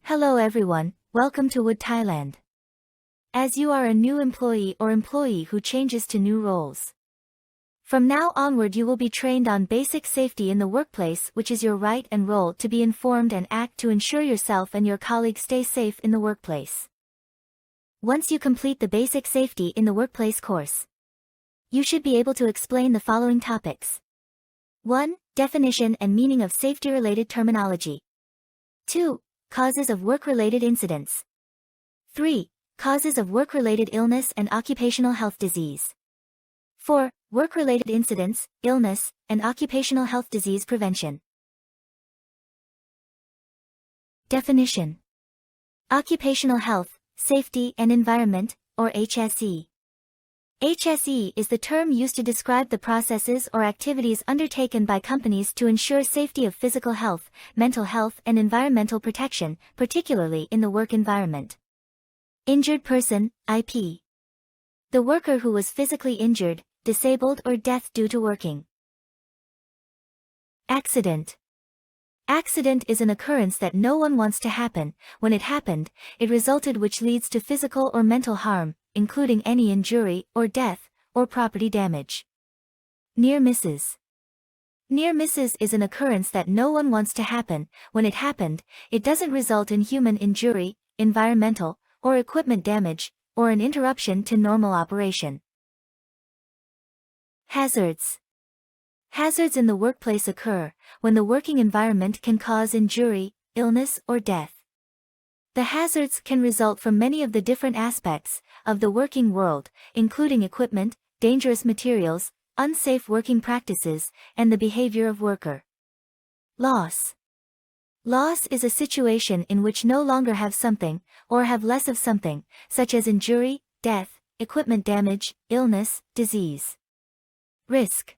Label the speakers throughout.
Speaker 1: Hello everyone, welcome to Wood Thailand. As you are a new employee or employee who changes to new roles. From now onward you will be trained on basic safety in the workplace, which is your right and role to be informed and act to ensure yourself and your colleagues stay safe in the workplace. Once you complete the basic safety in the workplace course, you should be able to explain the following topics. 1. Definition and meaning of safety-related terminology. 2. Causes of work-related incidents. 3. Causes of work-related illness and occupational health disease. 4. Work-related incidents, illness, and occupational health disease prevention. Definition. Occupational health, safety and environment, or HSE. HSE is the term used to describe the processes or activities undertaken by companies to ensure safety of physical health, mental health and environmental protection, particularly in the work environment. Injured person, IP. The worker who was physically injured, disabled or death due to working. Accident. Accident is an occurrence that no one wants to happen. When it happened, it resulted which leads to physical or mental harm, including any injury or death, or property damage. Near misses. Near misses is an occurrence that no one wants to happen. When it happened, it doesn't result in human injury, environmental, or equipment damage, or an interruption to normal operation. Hazards. Hazards in the workplace occur when the working environment can cause injury, illness, or death. The hazards can result from many of the different aspects of the working world, including equipment, dangerous materials, unsafe working practices, and the behavior of worker. Loss. Loss is a situation in which no longer have something, or have less of something, such as injury, death, equipment damage, illness, disease. Risk.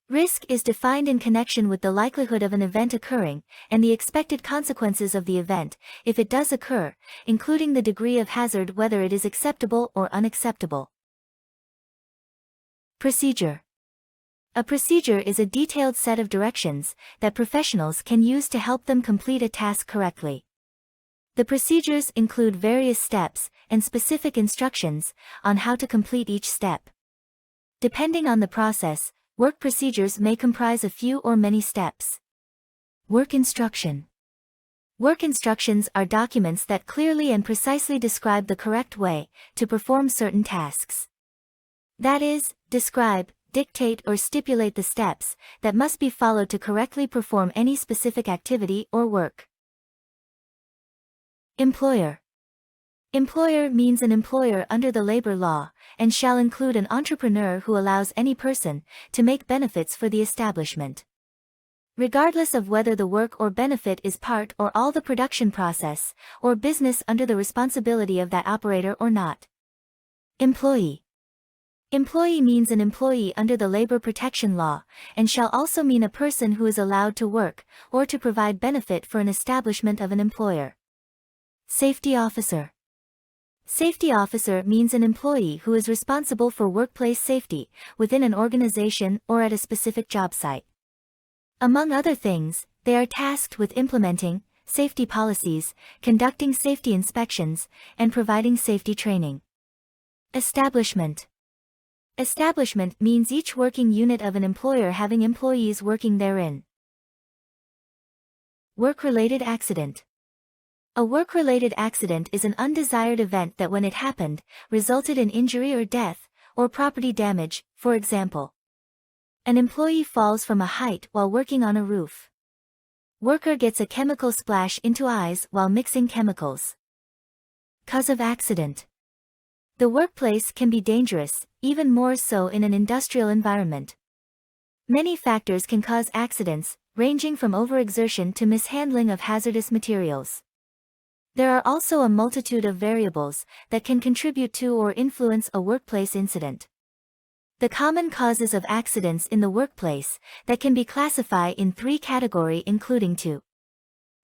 Speaker 1: Risk is defined in connection with the likelihood of an event occurring, and the expected consequences of the event, if it does occur, including the degree of hazard whether it is acceptable or unacceptable. Procedure. A procedure is a detailed set of directions that professionals can use to help them complete a task correctly. The procedures include various steps and specific instructions on how to complete each step. Depending on the process, work procedures may comprise a few or many steps. Work instruction. Work instructions are documents that clearly and precisely describe the correct way to perform certain tasks. That is, describe, dictate or stipulate the steps that must be followed to correctly perform any specific activity or work. Employer. Employer means an employer under the labor law, and shall include an entrepreneur who allows any person to make benefits for the establishment, regardless of whether the work or benefit is part or all the production process, or business under the responsibility of that operator or not. Employee. Employee means an employee under the labor protection law, and shall also mean a person who is allowed to work, or to provide benefit for an establishment of an employer. Safety officer. Safety officer means an employee who is responsible for workplace safety within an organization or at a specific job site. Among other things, they are tasked with implementing safety policies, conducting safety inspections, and providing safety training. Establishment. Establishment means each working unit of an employer having employees working therein. Work-related accident. A work-related accident is an undesired event that when it happened, resulted in injury or death, or property damage. For example, an employee falls from a height while working on a roof. Worker gets a chemical splash into eyes while mixing chemicals. Cause of accident. The workplace can be dangerous, even more so in an industrial environment. Many factors can cause accidents, ranging from overexertion to mishandling of hazardous materials. There are also a multitude of variables that can contribute to or influence a workplace incident. The common causes of accidents in the workplace that can be classified in three categories including 2.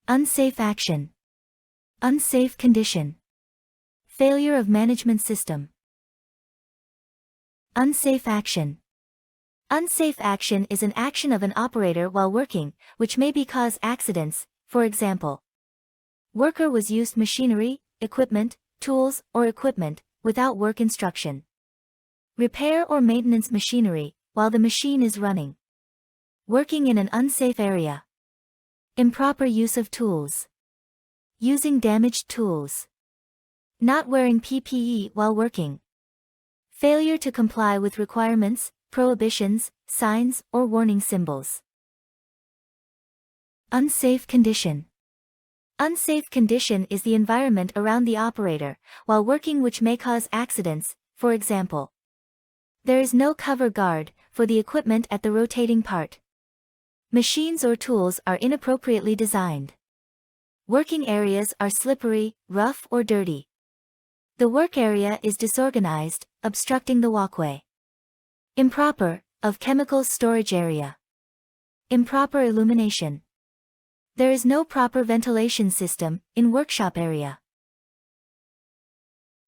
Speaker 1: Unsafe action. Unsafe condition. Failure of management system. Unsafe action. Unsafe action is an action of an operator while working, which may cause accidents, for example, Worker was used machinery, equipment, tools, or equipment, without work instruction. Repair or maintenance machinery, while the machine is running. Working in an unsafe area. Improper use of tools. Using damaged tools. Not wearing PPE while working. Failure to comply with requirements, prohibitions, signs, or warning symbols. Unsafe condition. Unsafe condition is the environment around the operator while working which may cause accidents. For example, there is no cover guard for the equipment at the rotating part. Machines or tools are inappropriately designed. Working areas are slippery, rough, or dirty. The work area is disorganized, obstructing the walkway. Improper, of chemicals storage area. Improper illumination. There is no proper ventilation system in workshop area.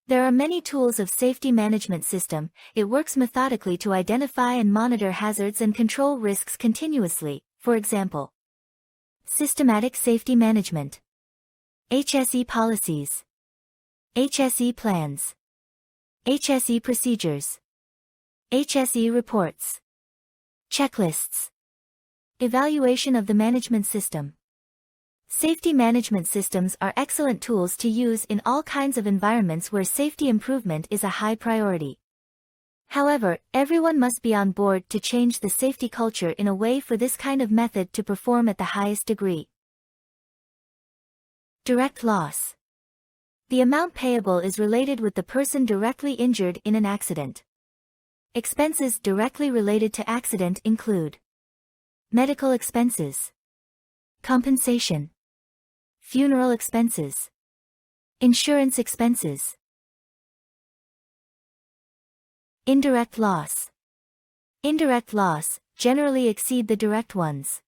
Speaker 1: There are many tools of safety management system. It works methodically to identify and monitor hazards and control risks continuously. For example, systematic safety management, HSE policies, HSE plans, HSE procedures, HSE reports, checklists, evaluation of the management system. Safety management systems are excellent tools to use in all kinds of environments where safety improvement is a high priority. However, everyone must be on board to change the safety culture in a way for this kind of method to perform at the highest degree. Direct loss. The amount payable is related with the person directly injured in an accident. Expenses directly related to accident include medical expenses, compensation, funeral expenses, insurance expenses. Indirect loss. Indirect loss generally exceed the direct ones.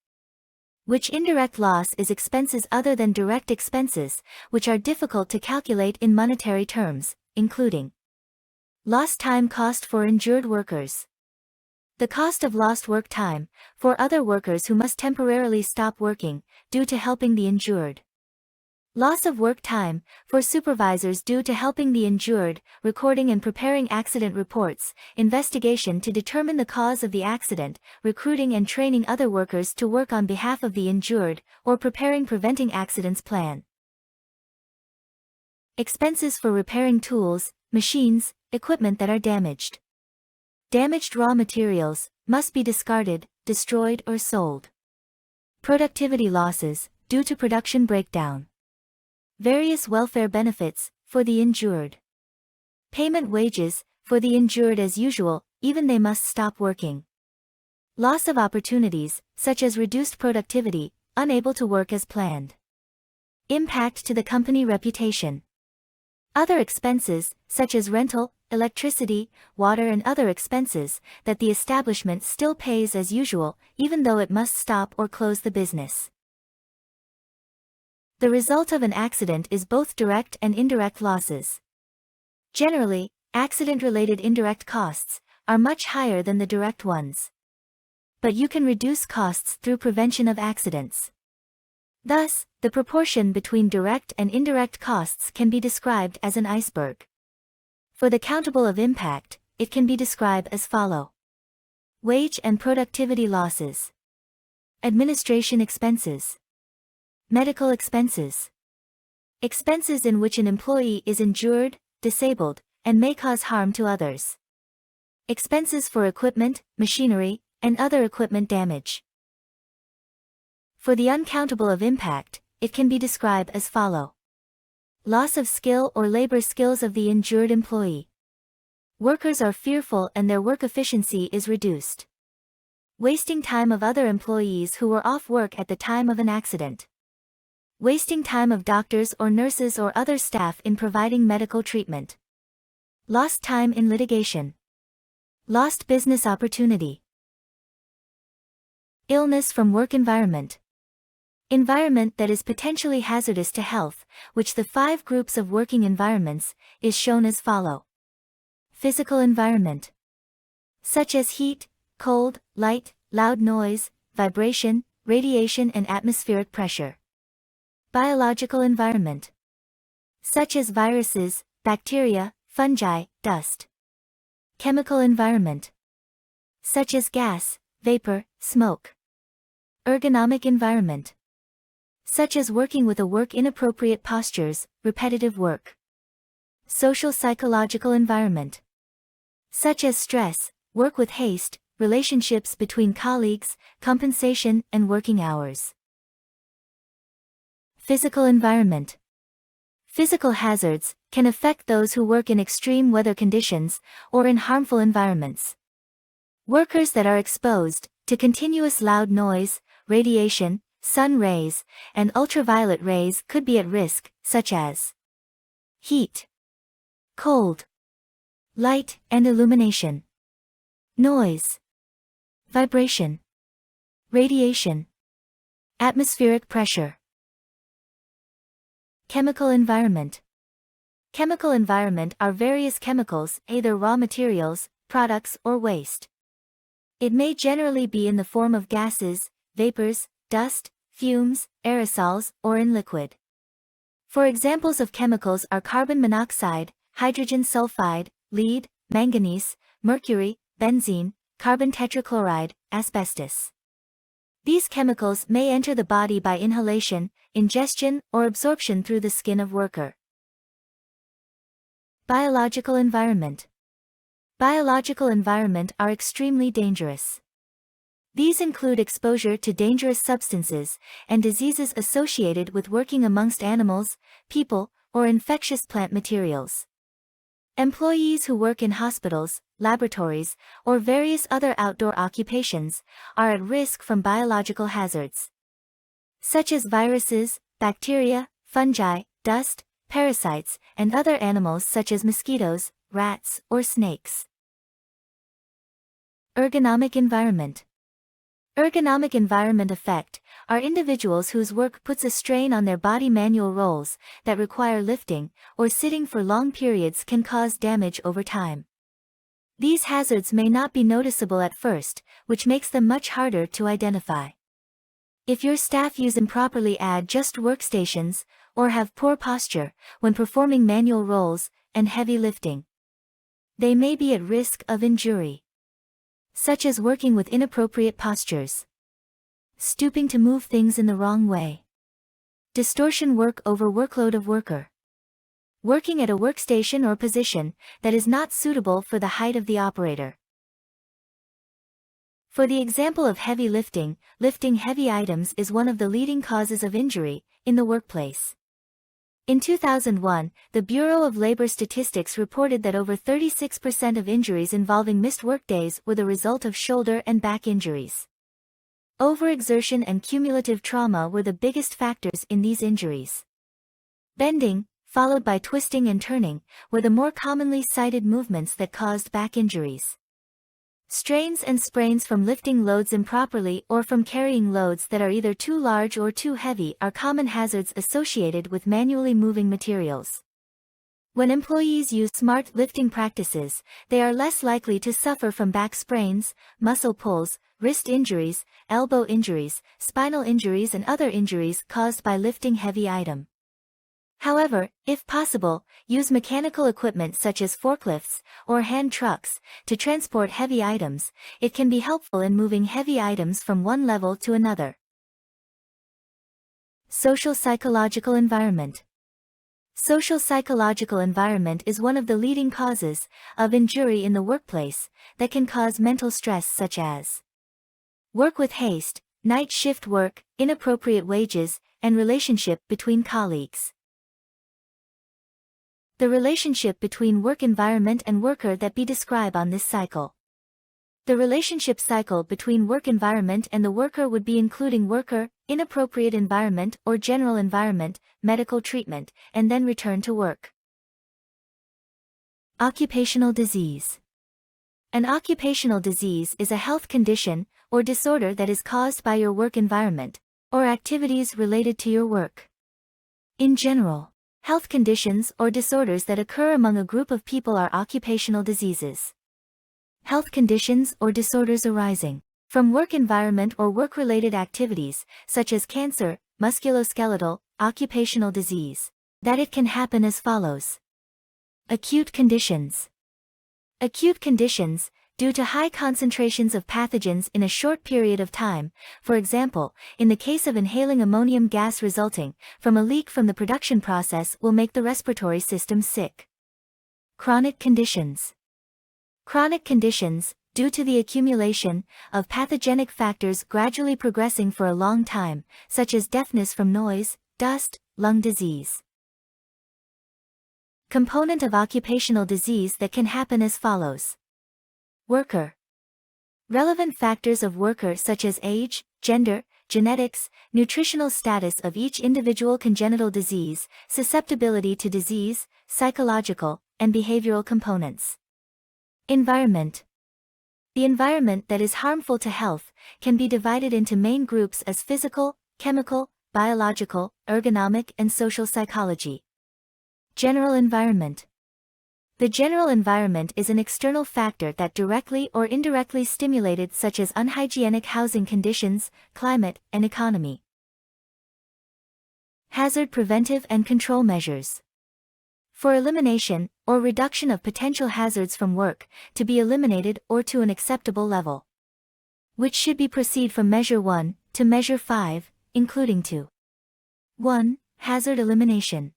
Speaker 1: Which indirect loss is expenses other than direct expenses, which are difficult to calculate in monetary terms, including lost time cost for injured workers. The cost of lost work time, for other workers who must temporarily stop working, due to helping the injured. Loss of work time, for supervisors due to helping the injured, recording and preparing accident reports, investigation to determine the cause of the accident, recruiting and training other workers to work on behalf of the injured, or preparing preventing accidents plan. Expenses for repairing tools, machines, equipment that are damaged. Damaged raw materials must be discarded, destroyed or sold. Productivity losses, due to production breakdown. Various welfare benefits, for the injured. Payment wages, for the injured as usual, even they must stop working. Loss of opportunities, such as reduced productivity, unable to work as planned. Impact to the company reputation. Other expenses, such as rental, electricity, water and other expenses, that the establishment still pays as usual, even though it must stop or close the business. The result of an accident is both direct and indirect losses. Generally, accident-related indirect costs are much higher than the direct ones. But you can reduce costs through prevention of accidents. Thus, the proportion between direct and indirect costs can be described as an iceberg. For the countable of impact, it can be described as follow. Wage and productivity losses. Administration expenses. Medical expenses. Expenses in which an employee is injured, disabled, and may cause harm to others. Expenses for equipment, machinery, and other equipment damage. For the uncountable of impact, it can be described as follow. Loss of skill or labor skills of the injured employee. Workers are fearful and their work efficiency is reduced. Wasting time of other employees who were off work at the time of an accident. Wasting time of doctors or nurses or other staff in providing medical treatment. Lost time in litigation. Lost business opportunity. Illness from work environment. Environment that is potentially hazardous to health, which the 5 groups of working environments, is shown as follow. Physical environment. Such as heat, cold, light, loud noise, vibration, radiation and atmospheric pressure. Biological environment, such as viruses, bacteria, fungi, dust. Chemical environment, such as gas, vapor, smoke. Ergonomic environment, such as working with a work inappropriate postures, repetitive work. Social psychological environment, such as stress, work with haste, relationships between colleagues, compensation, and working hours. Physical environment. Physical hazards can affect those who work in extreme weather conditions or in harmful environments. Workers that are exposed to continuous loud noise, radiation, sun rays, and ultraviolet rays could be at risk, such as heat, cold, light and illumination, noise, vibration, radiation, atmospheric pressure. Chemical environment. Chemical environment are various chemicals, either raw materials, products, or waste. It may generally be in the form of gases, vapors, dust, fumes, aerosols, or in liquid. For examples of chemicals are carbon monoxide, hydrogen sulfide, lead, manganese, mercury, benzene, carbon tetrachloride, asbestos. These chemicals may enter the body by inhalation, ingestion, or absorption through the skin of worker. Biological environment. Biological environment are extremely dangerous. These include exposure to dangerous substances and diseases associated with working amongst animals, people, or infectious plant materials. Employees who work in hospitals, laboratories, or various other outdoor occupations are at risk from biological hazards, such as viruses, bacteria, fungi, dust, parasites, and other animals such as mosquitoes, rats, or snakes. Ergonomic environment. Ergonomic environment effect are individuals whose work puts a strain on their body. Manual roles that require lifting or sitting for long periods can cause damage over time. These hazards may not be noticeable at first, which makes them much harder to identify. If your staff use improperly adjust workstations, or have poor posture when performing manual roles and heavy lifting, they may be at risk of injury, such as working with inappropriate postures, stooping to move things in the wrong way, distortion work over workload of worker, working at a workstation or position that is not suitable for the height of the operator. For the example of heavy lifting, lifting heavy items is one of the leading causes of injury in the workplace. In 2001, the Bureau of Labor Statistics reported that over 36% of injuries involving missed workdays were the result of shoulder and back injuries. Overexertion and cumulative trauma were the biggest factors in these injuries. Bending, followed by twisting and turning, were the more commonly cited movements that caused back injuries. Strains and sprains from lifting loads improperly or from carrying loads that are either too large or too heavy are common hazards associated with manually moving materials. When employees use smart lifting practices, they are less likely to suffer from back sprains, muscle pulls, wrist injuries, elbow injuries, spinal injuries and other injuries caused by lifting heavy item. However, if possible, use mechanical equipment such as forklifts or hand trucks to transport heavy items. It can be helpful in moving heavy items from one level to another. Social psychological environment. Social psychological environment is one of the leading causes of injury in the workplace that can cause mental stress such as work with haste, night shift work, inappropriate wages, and relationship between colleagues. The relationship between work environment and worker that be described on this cycle. The relationship cycle between work environment and the worker would be including worker, inappropriate environment or general environment, medical treatment, and then return to work. Occupational disease. An occupational disease is a health condition or disorder that is caused by your work environment or activities related to your work. In general, health conditions or disorders that occur among a group of people are occupational diseases. Health conditions or disorders arising from work environment or work-related activities, such as cancer, musculoskeletal, occupational disease. That it can happen as follows. Acute conditions. Acute conditions, due to high concentrations of pathogens in a short period of time, for example, in the case of inhaling ammonium gas resulting from a leak from the production process, will make the respiratory system sick. Chronic conditions. Chronic conditions, due to the accumulation of pathogenic factors gradually progressing for a long time, such as deafness from noise, dust, lung disease. Component of occupational disease that can happen as follows. Worker. Relevant factors of worker such as age, gender, genetics, nutritional status of each individual, congenital disease, susceptibility to disease, psychological, and behavioral components. Environment. The environment that is harmful to health can be divided into main groups as physical, chemical, biological, ergonomic, and social psychology. General environment. The general environment is an external factor that directly or indirectly stimulated, such as unhygienic housing conditions, climate, and economy. Hazard preventive and control measures. For elimination or reduction of potential hazards from work, to be eliminated or to an acceptable level, which should be proceed from measure 1 to measure 5, including to 1. Hazard elimination.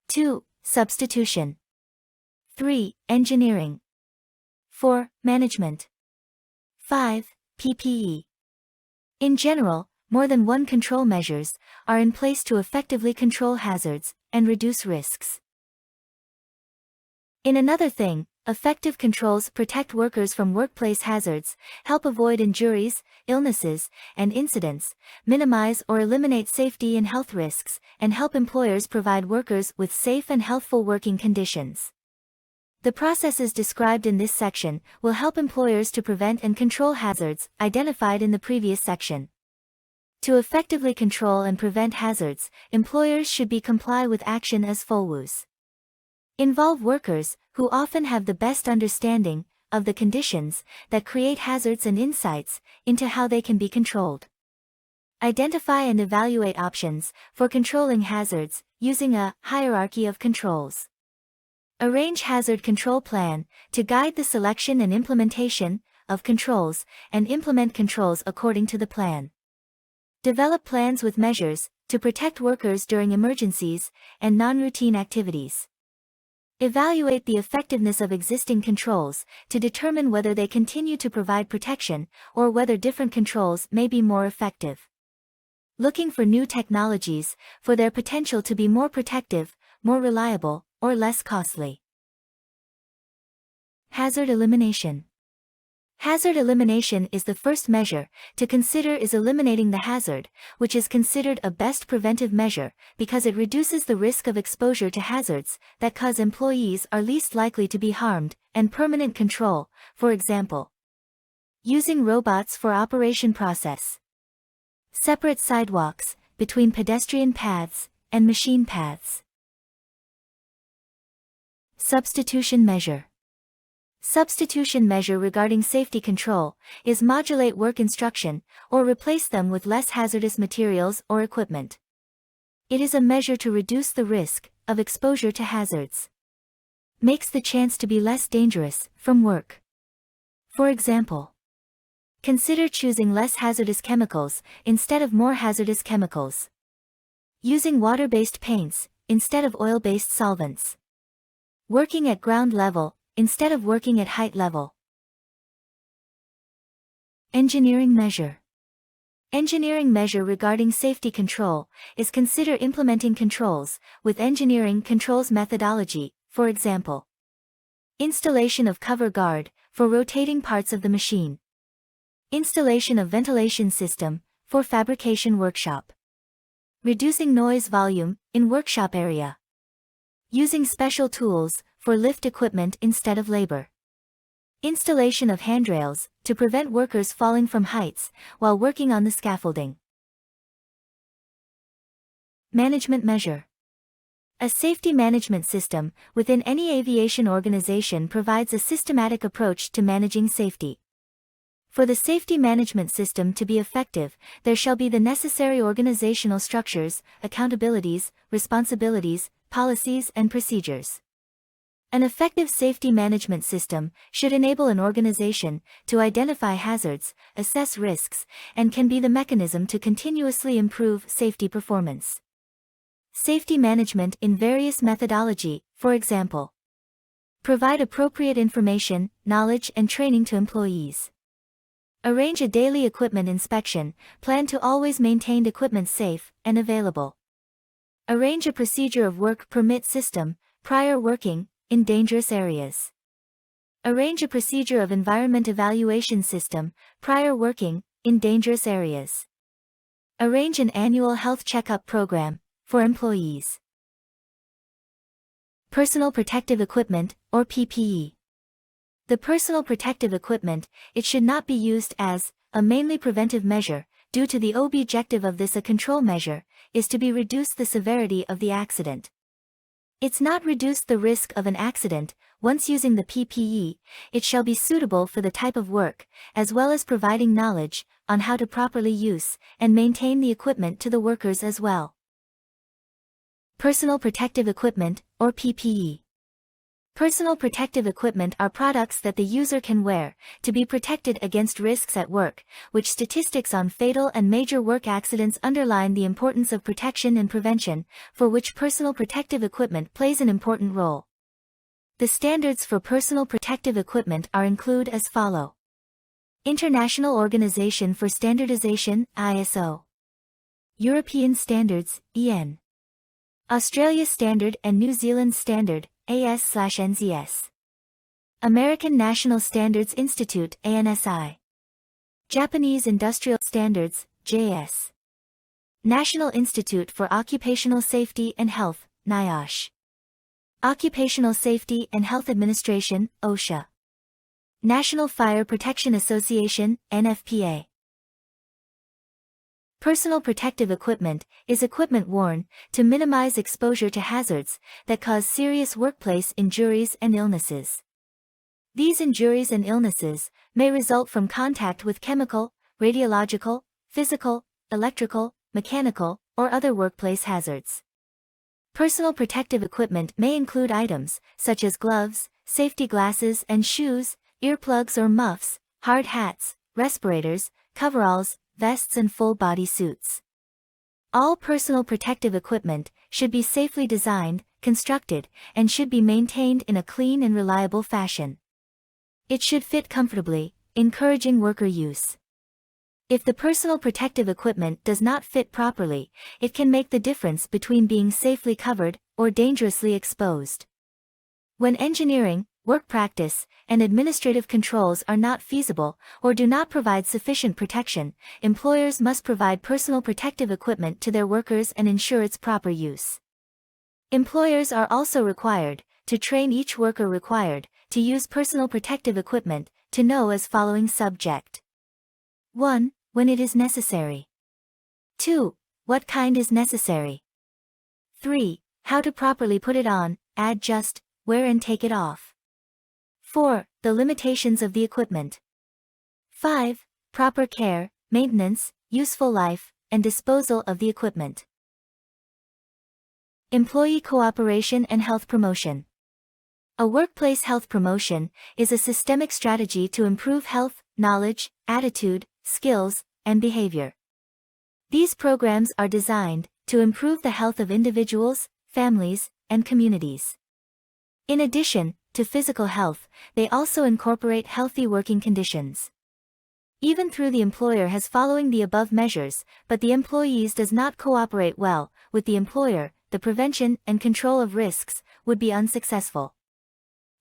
Speaker 1: 2. Substitution. 3. Engineering. 4. Management. 5. PPE. In general, more than one control measures are in place to effectively control hazards and reduce risks. In another thing, effective controls protect workers from workplace hazards, help avoid injuries, illnesses, and incidents, minimize or eliminate safety and health risks, and help employers provide workers with safe and healthful working conditions. The processes described in this section will help employers to prevent and control hazards identified in the previous section. To effectively control and prevent hazards, employers should comply with action as follows. Involve workers, who often have the best understanding of the conditions that create hazards and insights into how they can be controlled. Identify and evaluate options for controlling hazards using a hierarchy of controls. Arrange hazard control plan to guide the selection and implementation of controls and implement controls according to the plan. Develop plans with measures to protect workers during emergencies and non-routine activities. Evaluate the effectiveness of existing controls to determine whether they continue to provide protection or whether different controls may be more effective. Looking for new technologies for their potential to be more protective, more reliable, or less costly. Hazard elimination. Hazard elimination is the first measure to consider is eliminating the hazard, which is considered a best preventive measure because it reduces the risk of exposure to hazards that cause employees are least likely to be harmed, and permanent control, for example, using robots for operation process. Separate sidewalks between pedestrian paths and machine paths. Substitution measure. Substitution measure regarding safety control is modulate work instruction or replace them with less hazardous materials or equipment. It is a measure to reduce the risk of exposure to hazards. Makes the chance to be less dangerous from work. For example, consider choosing less hazardous chemicals instead of more hazardous chemicals. Using water-based paints instead of oil-based solvents. Working at ground level instead of working at height level. Engineering measure. Engineering measure regarding safety control is consider implementing controls with engineering controls methodology, for example, installation of cover guard for rotating parts of the machine. Installation of ventilation system for fabrication workshop. Reducing noise volume in workshop area. Using special tools for lift equipment instead of labor. Installation of handrails to prevent workers falling from heights while working on the scaffolding. Management measure. A safety management system within any aviation organization provides a systematic approach to managing safety. For the safety management system to be effective, there shall be the necessary organizational structures, accountabilities, responsibilities, policies, and procedures. An effective safety management system should enable an organization to identify hazards, assess risks, and can be the mechanism to continuously improve safety performance. Safety management in various methodology, for example. Provide appropriate information, knowledge, and training to employees. Arrange a daily equipment inspection, plan to always maintain equipment safe and available. Arrange a procedure of work permit system, prior working, in dangerous areas. Arrange a procedure of environment evaluation system, prior working, in dangerous areas. Arrange an annual health checkup program, for employees. Personal protective equipment, or PPE. The personal protective equipment, it should not be used as a mainly preventive measure, due to the objective of this a control measure, is to be reduce the severity of the accident. It's not reduce the risk of an accident. Once using the PPE, it shall be suitable for the type of work, as well as providing knowledge on how to properly use and maintain the equipment to the workers as well. Personal protective equipment, or PPE. Personal protective equipment are products that the user can wear to be protected against risks at work, which statistics on fatal and major work accidents underline the importance of protection and prevention, for which personal protective equipment plays an important role. The standards for personal protective equipment are include as follow. International Organization for Standardization, ISO. European Standards, EN. Australia Standard and New Zealand Standard, AS/NZS. American National Standards Institute, ANSI. Japanese Industrial Standards, JS. National Institute for Occupational Safety and Health, NIOSH. Occupational Safety and Health Administration, OSHA. National Fire Protection Association, NFPA. Personal protective equipment is equipment worn to minimize exposure to hazards that cause serious workplace injuries and illnesses. These injuries and illnesses may result from contact with chemical, radiological, physical, electrical, mechanical, or other workplace hazards. Personal protective equipment may include items such as gloves, safety glasses and shoes, earplugs or muffs, hard hats, respirators, coveralls, vests and full-body suits. All personal protective equipment should be safely designed, constructed, and should be maintained in a clean and reliable fashion. It should fit comfortably, encouraging worker use. If the personal protective equipment does not fit properly, it can make the difference between being safely covered or dangerously exposed. When engineering, work practice, and administrative controls are not feasible or do not provide sufficient protection, employers must provide personal protective equipment to their workers and ensure its proper use. Employers are also required to train each worker required to use personal protective equipment to know as following subject. 1. When it is necessary. 2. What kind is necessary. 3. How to properly put it on, adjust, wear and take it off. 4. The limitations of the equipment. 5. Proper care, maintenance, useful life, and disposal of the equipment. Employee cooperation and health promotion. A workplace health promotion is a systemic strategy to improve health, knowledge, attitude, skills, and behavior. These programs are designed to improve the health of individuals, families, and communities. In addition to physical health, they also incorporate healthy working conditions. Even though the employer has following the above measures, but the employees does not cooperate well with the employer, the prevention and control of risks would be unsuccessful.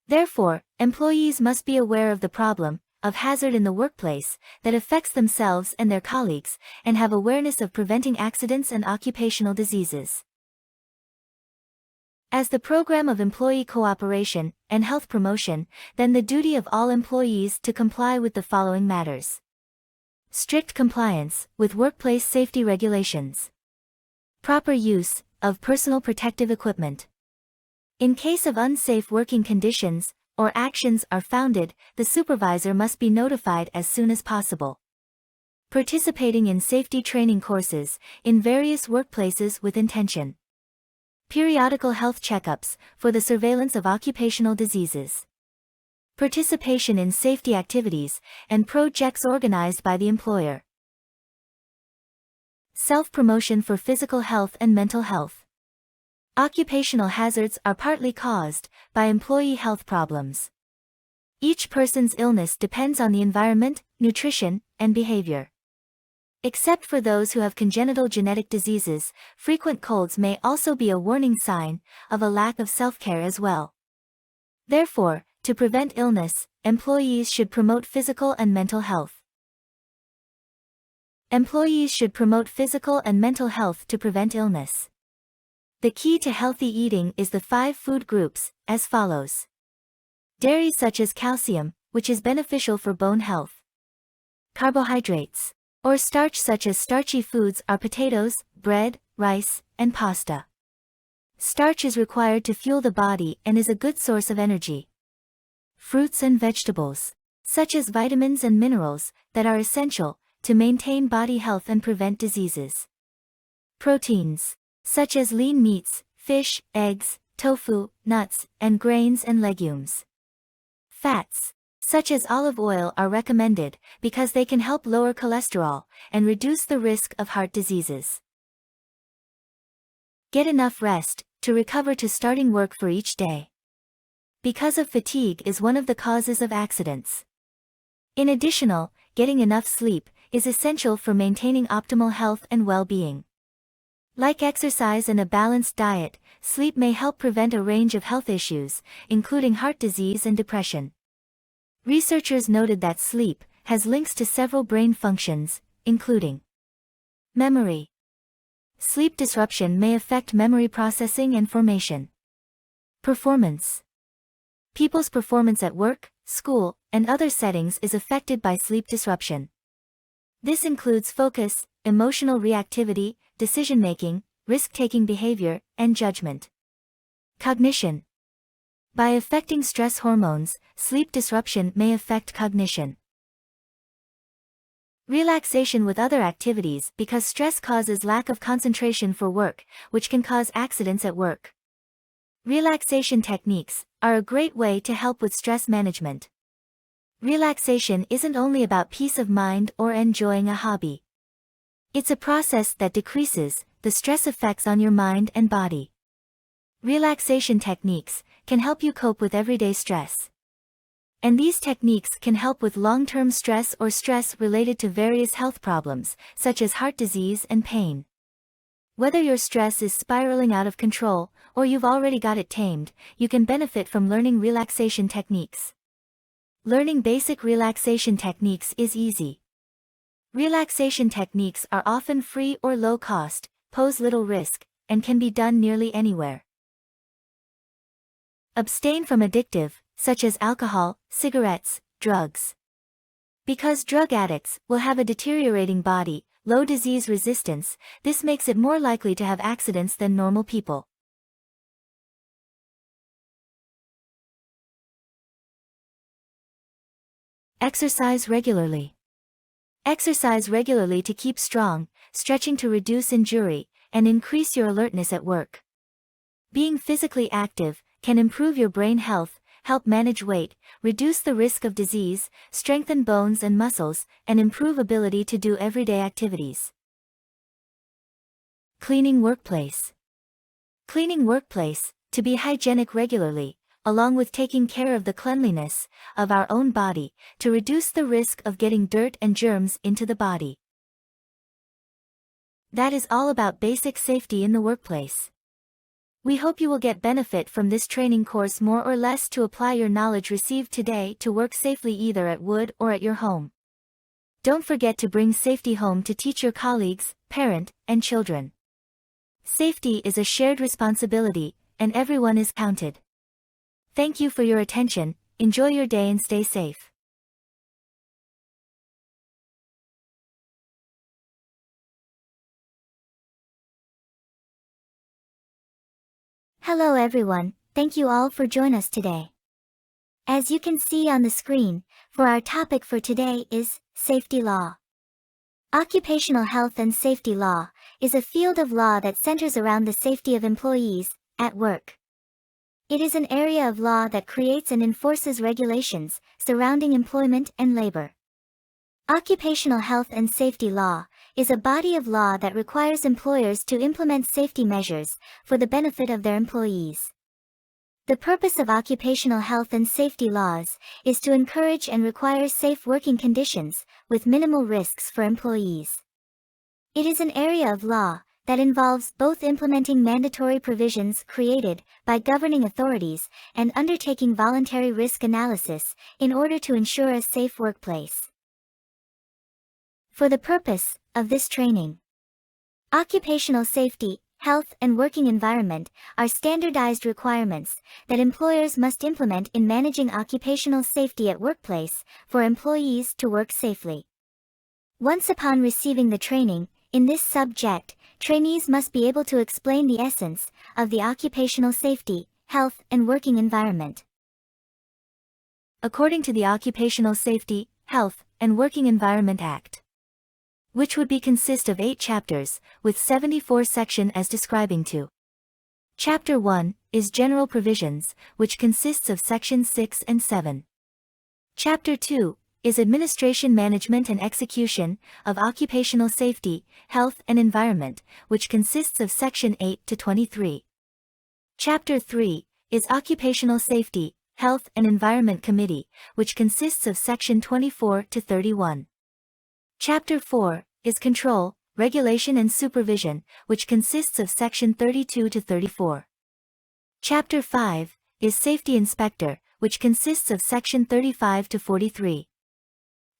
Speaker 1: Therefore, employees must be aware of the problem of hazard in the workplace that affects themselves and their colleagues, and have awareness of preventing accidents and occupational diseases. As the program of employee cooperation and health promotion, then the duty of all employees to comply with the following matters. Strict compliance with workplace safety regulations. Proper use of personal protective equipment. In case of unsafe working conditions, or actions are founded, the supervisor must be notified as soon as possible. Participating in safety training courses in various workplaces with intention. Periodical health checkups for the surveillance of occupational diseases. Participation in safety activities and projects organized by the employer. Self-promotion for physical health and mental health. Occupational hazards are partly caused by employee health problems. Each person's illness depends on the environment, nutrition, and behavior. Except for those who have congenital genetic diseases, frequent colds may also be a warning sign of a lack of self-care as well. Therefore, to prevent illness, employees should promote physical and mental health. Employees should promote physical and mental health to prevent illness. The key to healthy eating is the 5 food groups, as follows. Dairy such as calcium, which is beneficial for bone health. Carbohydrates, or starch such as starchy foods are potatoes, bread, rice, and pasta. Starch is required to fuel the body and is a good source of energy. Fruits and vegetables, such as vitamins and minerals, that are essential to maintain body health and prevent diseases. Proteins, such as lean meats, fish, eggs, tofu, nuts, and grains and legumes. Fats, such as olive oil, are recommended because they can help lower cholesterol and reduce the risk of heart diseases. Get enough rest to recover to starting work for each day. Because of fatigue is one of the causes of accidents. In addition, getting enough sleep is essential for maintaining optimal health and well-being. Like exercise and a balanced diet, sleep may help prevent a range of health issues, including heart disease and depression. Researchers noted that sleep has links to several brain functions, including memory. Sleep disruption may affect memory processing and formation. Performance. People's performance at work, school, and other settings is affected by sleep disruption. This includes focus, emotional reactivity, decision-making, risk-taking behavior, and judgment. Cognition. By affecting stress hormones, sleep disruption may affect cognition. Relaxation with other activities because stress causes lack of concentration for work, which can cause accidents at work. Relaxation techniques are a great way to help with stress management. Relaxation isn't only about peace of mind or enjoying a hobby. It's a process that decreases the stress effects on your mind and body. Relaxation techniques can help you cope with everyday stress. And these techniques can help with long-term stress or stress related to various health problems, such as heart disease and pain. Whether your stress is spiraling out of control, or you've already got it tamed, you can benefit from learning relaxation techniques. Learning basic relaxation techniques is easy. Relaxation techniques are often free or low cost, pose little risk, and can be done nearly anywhere. Abstain from addictive, such as alcohol, cigarettes, drugs. Because drug addicts will have a deteriorating body, low disease resistance, this makes it more likely to have accidents than normal people. Exercise regularly. Exercise regularly to keep strong, stretching to reduce injury, and increase your alertness at work. Being physically active can improve your brain health, help manage weight, reduce the risk of disease, strengthen bones and muscles, and improve ability to do everyday activities. Cleaning workplace. Cleaning workplace, to be hygienic regularly, along with taking care of the cleanliness of our own body, to reduce the risk of getting dirt and germs into the body. That is all about basic safety in the workplace. We hope you will get benefit from this training course more or less to apply your knowledge received today to work safely either at wood or at your home. Don't forget to bring safety home to teach your colleagues, parent, and children. Safety is a shared responsibility, and everyone is counted. Thank you for your attention, enjoy your day and stay safe.
Speaker 2: Hello everyone, thank you all for joining us today.
Speaker 1: As you can see on the screen, for our topic for today is safety law. Occupational health and safety law is a field of law that centers around the safety of employees at work. It is an area of law that creates and enforces regulations surrounding employment and labor. Occupational health and safety law is a body of law that requires employers to implement safety measures for the benefit of their employees. The purpose of occupational health and safety laws is to encourage and require safe working conditions with minimal risks for employees. It is an area of law that involves both implementing mandatory provisions created by governing authorities and undertaking voluntary risk analysis in order to ensure a safe workplace. For the purpose of this training, occupational safety, health, and working environment are standardized requirements that employers must implement in managing occupational safety at workplace for employees to work safely. Once upon receiving the training in this subject, trainees must be able to explain the essence of the occupational safety, health, and working environment. According to the Occupational Safety, Health, and Working Environment Act, which would consist of 8 chapters, with 74 sections as describing to. Chapter 1 is General Provisions, which consists of sections 6 and 7. Chapter 2 is Administration, Management and Execution of Occupational Safety, Health and Environment, which consists of section 8 to 23. Chapter 3 is Occupational Safety, Health and Environment Committee, which consists of section 24 to 31. Chapter 4 is Control, Regulation and Supervision, which consists of section 32 to 34. Chapter 5 is Safety Inspector, which consists of section 35 to 43.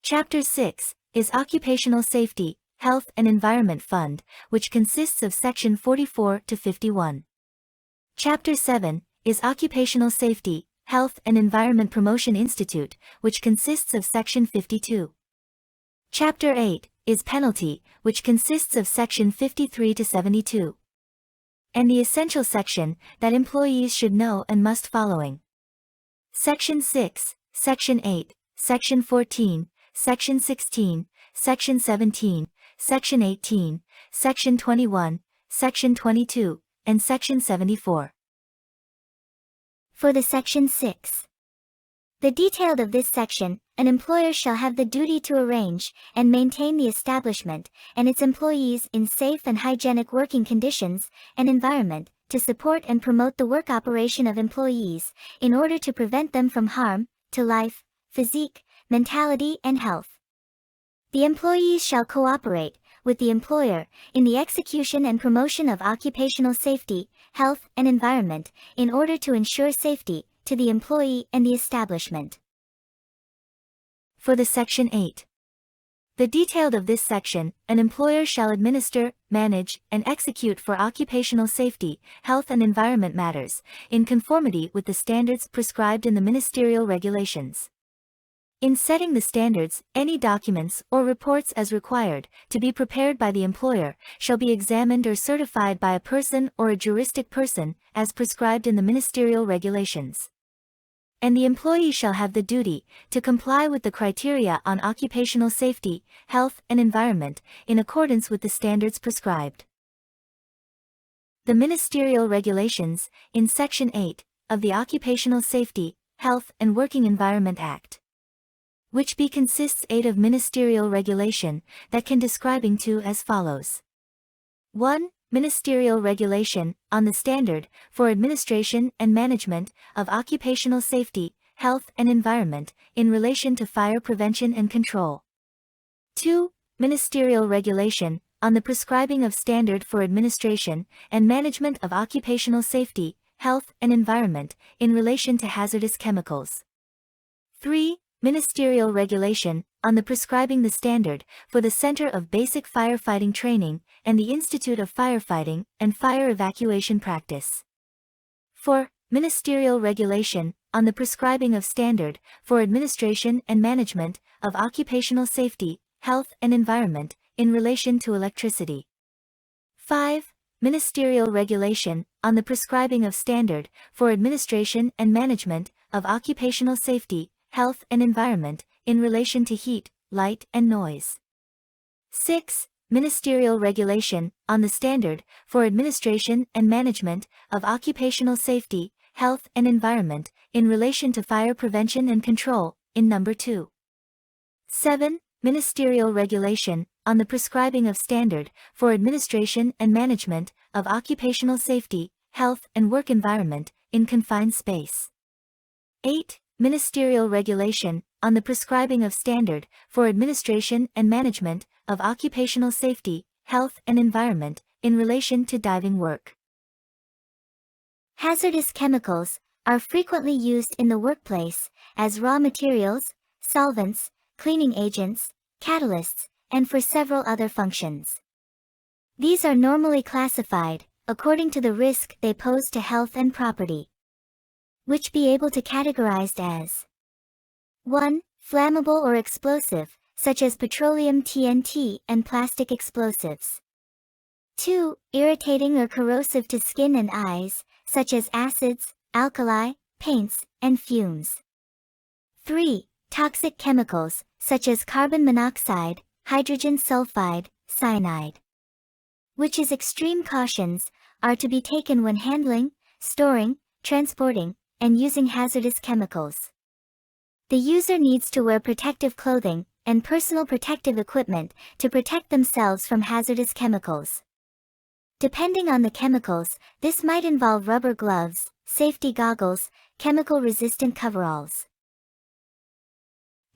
Speaker 1: Chapter 6 is Occupational Safety, Health and Environment Fund, which consists of section 44 to 51. Chapter 7 is Occupational Safety, Health and Environment Promotion Institute, which consists of section 52. Chapter 8 is Penalty, which consists of section 53 to 72. And the essential section that employees should know and must following. Section 6, Section 8, Section 14, Section 16, Section 17, Section 18, Section 21, Section 22, and Section 74. For the Section 6. The detailed of this section, an employer shall have the duty to arrange and maintain the establishment and its employees in safe and hygienic working conditions and environment to support and promote the work operation of employees in order to prevent them from harm to life, physique, mentality and health. The employees shall cooperate with the employer in the execution and promotion of occupational safety, health and environment in order to ensure safety to the employee and the establishment. For the Section 8. The detailed of this section, an employer shall administer, manage, and execute for occupational safety, health and environment matters, in conformity with the standards prescribed in the ministerial regulations. In setting the standards, any documents or reports as required to be prepared by the employer shall be examined or certified by a person or a juristic person, as prescribed in the ministerial regulations. And the employee shall have the duty to comply with the criteria on occupational safety, health and environment, in accordance with the standards prescribed. The ministerial regulations, in Section 8, of the Occupational Safety, Health and Working Environment Act, which consists 8 of ministerial regulation, that can describing to as follows. 1. Ministerial Regulation on the Standard for Administration and Management of Occupational Safety, Health and Environment in relation to fire prevention and control. 2. Ministerial Regulation on the prescribing of standard for administration and management of occupational safety, health and environment in relation to hazardous chemicals. 3. Ministerial Regulation on the prescribing the standard for the Center of Basic Firefighting Training and the Institute of Firefighting and Fire Evacuation Practice. 4. Ministerial Regulation on the prescribing of standard for administration and management of occupational safety, health and environment in relation to electricity. 5. Ministerial Regulation on the prescribing of standard for administration and management of Occupational Safety, Health and Environment, in relation to heat, light and noise. 6. Ministerial Regulation, on the standard, for administration and management, of occupational safety, health and environment, in relation to fire prevention and control, in Number 2. 7. Ministerial Regulation, on the prescribing of standard, for administration and management, of occupational safety, health and work environment, in confined space. 8. Ministerial Regulation, on the prescribing of standard, for administration and management, of occupational safety, health and environment, in relation to diving work.
Speaker 2: Hazardous chemicals are frequently used in the workplace as raw materials, solvents, cleaning agents, catalysts, and for several other functions. These are normally classified according to the risk they pose to health and property, which be able to categorized as 1. Flammable or explosive, such as petroleum TNT and plastic explosives. 2. Irritating or corrosive to skin and eyes, such as acids, alkali, paints, and fumes. 3. Toxic chemicals, such as carbon monoxide, hydrogen sulfide, cyanide. Which is extreme cautions are to be taken when handling, storing, transporting, and using hazardous chemicals. The user needs to wear protective clothing and personal protective equipment to protect themselves from hazardous chemicals. Depending on the chemicals, this might involve rubber gloves, safety goggles, chemical-resistant coveralls.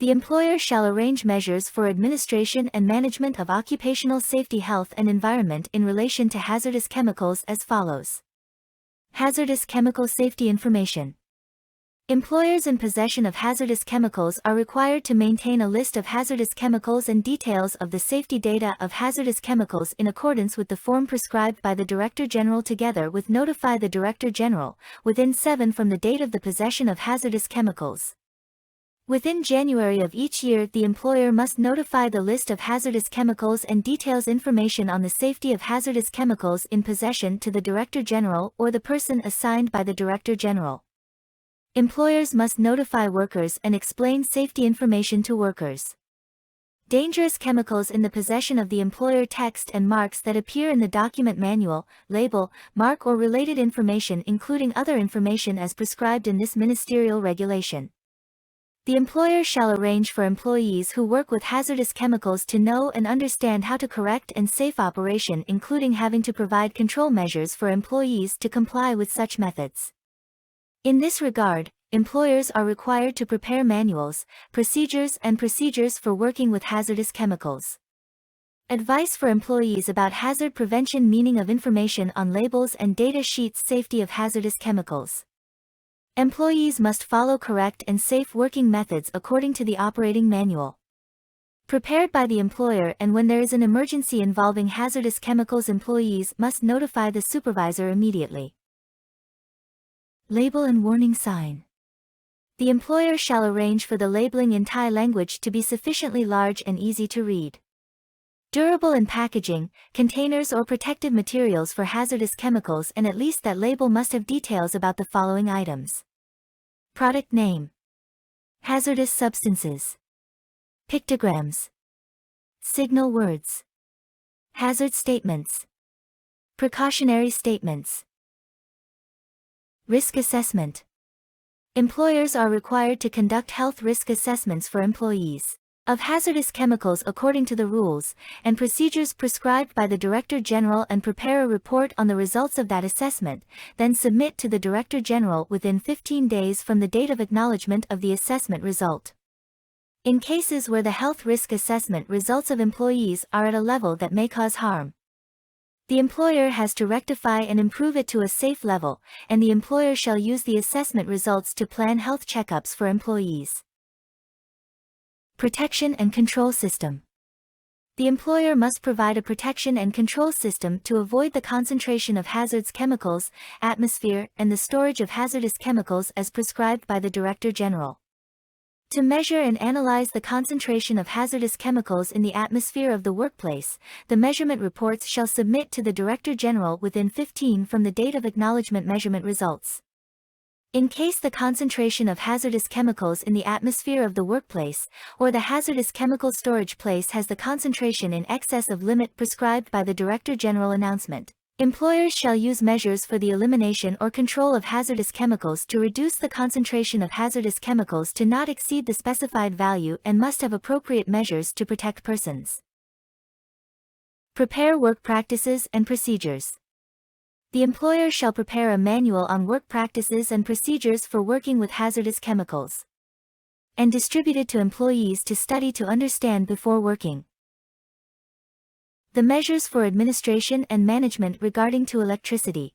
Speaker 1: The employer shall arrange measures for administration and management of occupational safety, health and environment in relation to hazardous chemicals as follows. Hazardous chemical safety information. Employers in possession of hazardous chemicals are required to maintain a list of hazardous chemicals and details of the safety data of hazardous chemicals in accordance with the form prescribed by the Director General, together with notify the Director General, within 7 from the date of the possession of hazardous chemicals. Within January of each year, the employer must notify the list of hazardous chemicals and details information on the safety of hazardous chemicals in possession to the Director General or the person assigned by the Director General. Employers must notify workers and explain safety information to workers. Dangerous chemicals in the possession of the employer. Text and marks that appear in the document manual, label, mark or related information, including other information as prescribed in this ministerial regulation. The employer shall arrange for employees who work with hazardous chemicals to know and understand how to correct and safe operation, including having to provide control measures for employees to comply with such methods. In this regard, employers are required to prepare manuals, procedures for working with hazardous chemicals. Advice for employees about hazard prevention, meaning of information on labels and data sheets, safety of hazardous chemicals. Employees must follow correct and safe working methods according to the operating manual prepared by the employer, and when there is an emergency involving hazardous chemicals, employees must notify the supervisor immediately. Label and warning sign. The employer shall arrange for the labeling in Thai language to be sufficiently large and easy to read. Durable in packaging, containers or protective materials for hazardous chemicals, and at least that label must have details about the following items. Product name. Hazardous substances. Pictograms. Signal words. Hazard statements. Precautionary statements. Risk assessment. Employers are required to conduct health risk assessments for employees of hazardous chemicals according to the rules and procedures prescribed by the Director General, and prepare a report on the results of that assessment, then submit to the Director General within 15 days from the date of acknowledgement of the assessment result. In cases where the health risk assessment results of employees are at a level that may cause harm, the employer has to rectify and improve it to a safe level, and the employer shall use the assessment results to plan health checkups for employees. Protection and control system. The employer must provide a protection and control system to avoid the concentration of hazardous chemicals, atmosphere, and the storage of hazardous chemicals as prescribed by the Director General. To measure and analyze the concentration of hazardous chemicals in the atmosphere of the workplace, the measurement reports shall submit to the Director General within 15 from the date of acknowledgement measurement results. In case the concentration of hazardous chemicals in the atmosphere of the workplace, or the hazardous chemical storage place has the concentration in excess of limit prescribed by the Director General announcement, employers shall use measures for the elimination or control of hazardous chemicals to reduce the concentration of hazardous chemicals to not exceed the specified value and must have appropriate measures to protect persons. Prepare work practices and procedures. The employer shall prepare a manual on work practices and procedures for working with hazardous chemicals, and distribute it to employees to study to understand before working. The measures for administration and management regarding to electricity.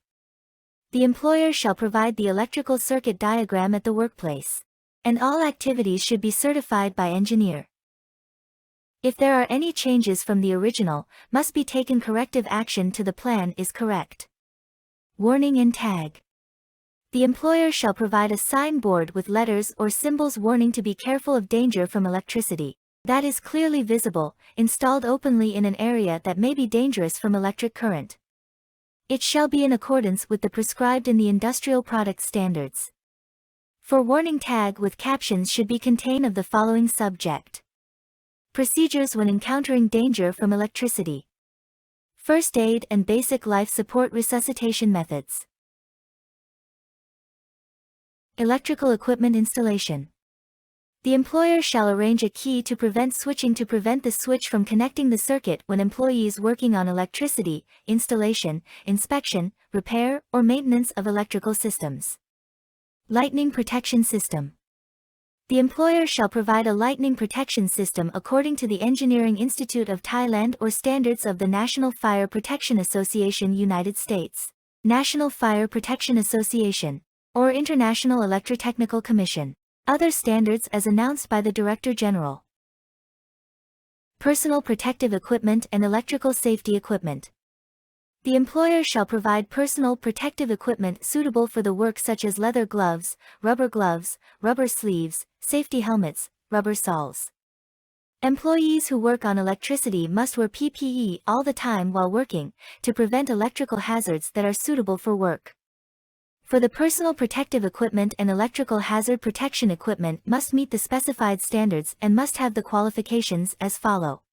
Speaker 1: The employer shall provide the electrical circuit diagram at the workplace, and all activities should be certified by engineer. If there are any changes from the original, must be taken corrective action to the plan is correct. Warning and tag. The employer shall provide a sign board with letters or symbols warning to be careful of danger from electricity, that is clearly visible, installed openly in an area that may be dangerous from electric current. It shall be in accordance with the prescribed in the industrial product standards. For warning tag with captions should be contain of the following subject. Procedures when encountering danger from electricity. First aid and basic life support resuscitation methods. Electrical equipment installation. The employer shall arrange a key to prevent switching to prevent the switch from connecting the circuit when employees working on electricity, installation, inspection, repair, or maintenance of electrical systems. Lightning protection system. The employer shall provide a lightning protection system according to the Engineering Institute of Thailand or standards of the National Fire Protection Association United States, National Fire Protection Association, or International Electrotechnical Commission, other standards as announced by the Director General. Personal protective equipment and electrical safety equipment. The employer shall provide personal protective equipment suitable for the work such as leather gloves, rubber sleeves, safety helmets, rubber soles. Employees who work on electricity must wear PPE all the time while working, to prevent electrical hazards that are suitable for work. For the personal protective equipment and electrical hazard protection equipment must meet the specified standards and must have the qualifications as follow.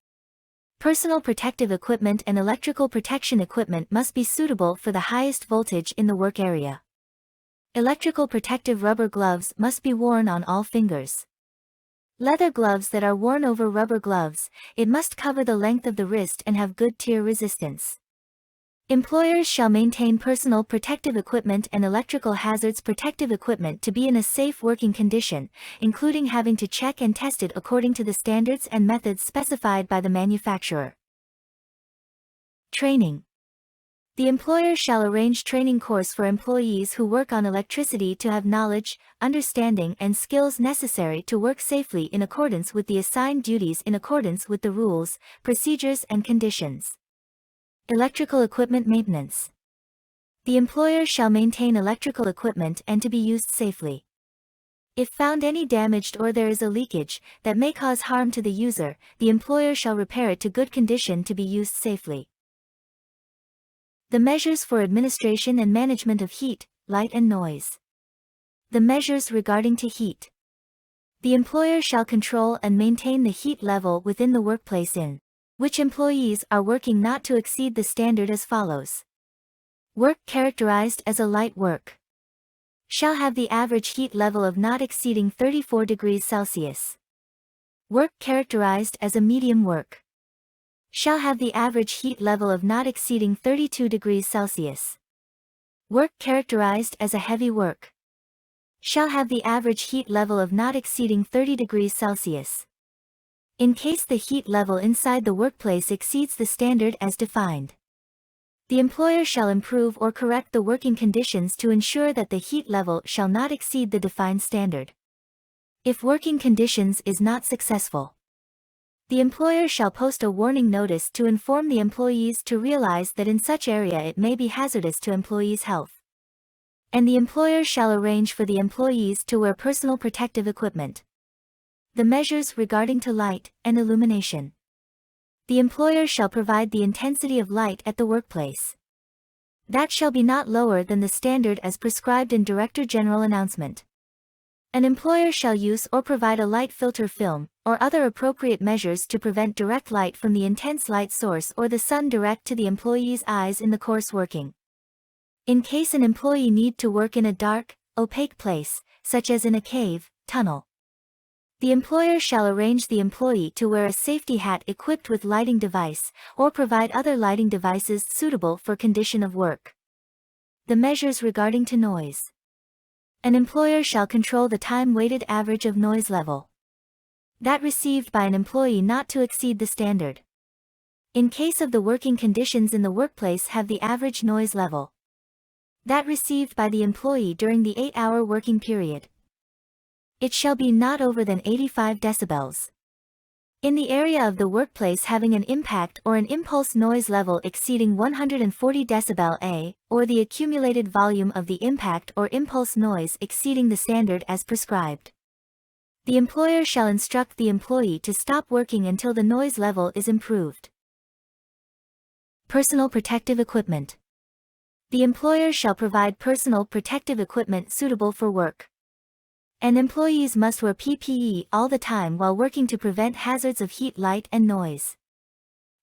Speaker 1: Personal protective equipment and electrical protection equipment must be suitable for the highest voltage in the work area. Electrical protective rubber gloves must be worn on all fingers. Leather gloves that are worn over rubber gloves, it must cover the length of the wrist and have good tear resistance. Employers shall maintain personal protective equipment and electrical hazards protective equipment to be in a safe working condition, including having to check and test it according to the standards and methods specified by the manufacturer. Training. The employer shall arrange training course for employees who work on electricity to have knowledge, understanding and skills necessary to work safely in accordance with the assigned duties in accordance with the rules, procedures and conditions. Electrical equipment maintenance. The employer shall maintain electrical equipment and to be used safely. If found any damaged or there is a leakage that may cause harm to the user, the employer shall repair it to good condition to be used safely. The measures for administration and management of heat, light and noise. The measures regarding to heat. The employer shall control and maintain the heat level within the workplace in which employees are working not to exceed the standard as follows. Work characterized as a light work shall have the average heat level of not exceeding 34 degrees Celsius. Work characterized as a medium work shall have the average heat level of not exceeding 32 degrees Celsius. Work characterized as a heavy work shall have the average heat level of not exceeding 30 degrees Celsius. In case the heat level inside the workplace exceeds the standard as defined, the employer shall improve or correct the working conditions to ensure that the heat level shall not exceed the defined standard. If working conditions is not successful, the employer shall post a warning notice to inform the employees to realize that in such area it may be hazardous to employees' health. And the employer shall arrange for the employees to wear personal protective equipment. The measures regarding to light and illumination. The employer shall provide the intensity of light at the workplace. That shall be not lower than the standard as prescribed in Director General announcement. An employer shall use or provide a light filter film, or other appropriate measures to prevent direct light from the intense light source or the sun direct to the employee's eyes in the course working. In case an employee need to work in a dark, opaque place, such as in a cave, tunnel, the employer shall arrange the employee to wear a safety hat equipped with lighting device, or provide other lighting devices suitable for condition of work. The measures regarding to noise. An employer shall control the time-weighted average of noise level. That received by an employee not to exceed the standard. In case of the working conditions in the workplace have the average noise level. That received by the employee during the 8-hour working period. It shall be not over than 85 decibels. In the area of the workplace having an impact or an impulse noise level exceeding 140 decibel A, or the accumulated volume of the impact or impulse noise exceeding the standard as prescribed. The employer shall instruct the employee to stop working until the noise level is improved. Personal protective equipment. The employer shall provide personal protective equipment suitable for work. And employees must wear PPE all the time while working to prevent hazards of heat, light, and noise.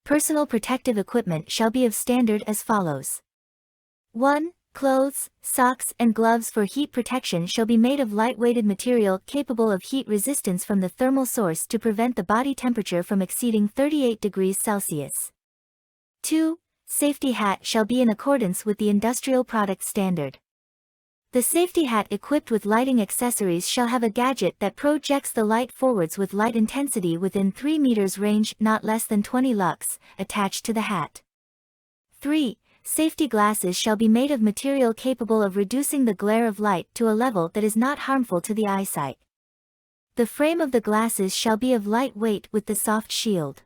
Speaker 1: Personal protective equipment shall be of standard as follows. 1. Clothes, socks, and gloves for heat protection shall be made of light-weighted material capable of heat resistance from the thermal source to prevent the body temperature from exceeding 38 degrees Celsius. 2. Safety hat shall be in accordance with the industrial product standard. The safety hat equipped with lighting accessories shall have a gadget that projects the light forwards with light intensity within 3 meters range, not less than 20 lux, attached to the hat. 3. Safety glasses shall be made of material capable of reducing the glare of light to a level that is not harmful to the eyesight. The frame of the glasses shall be of light weight with the soft shield.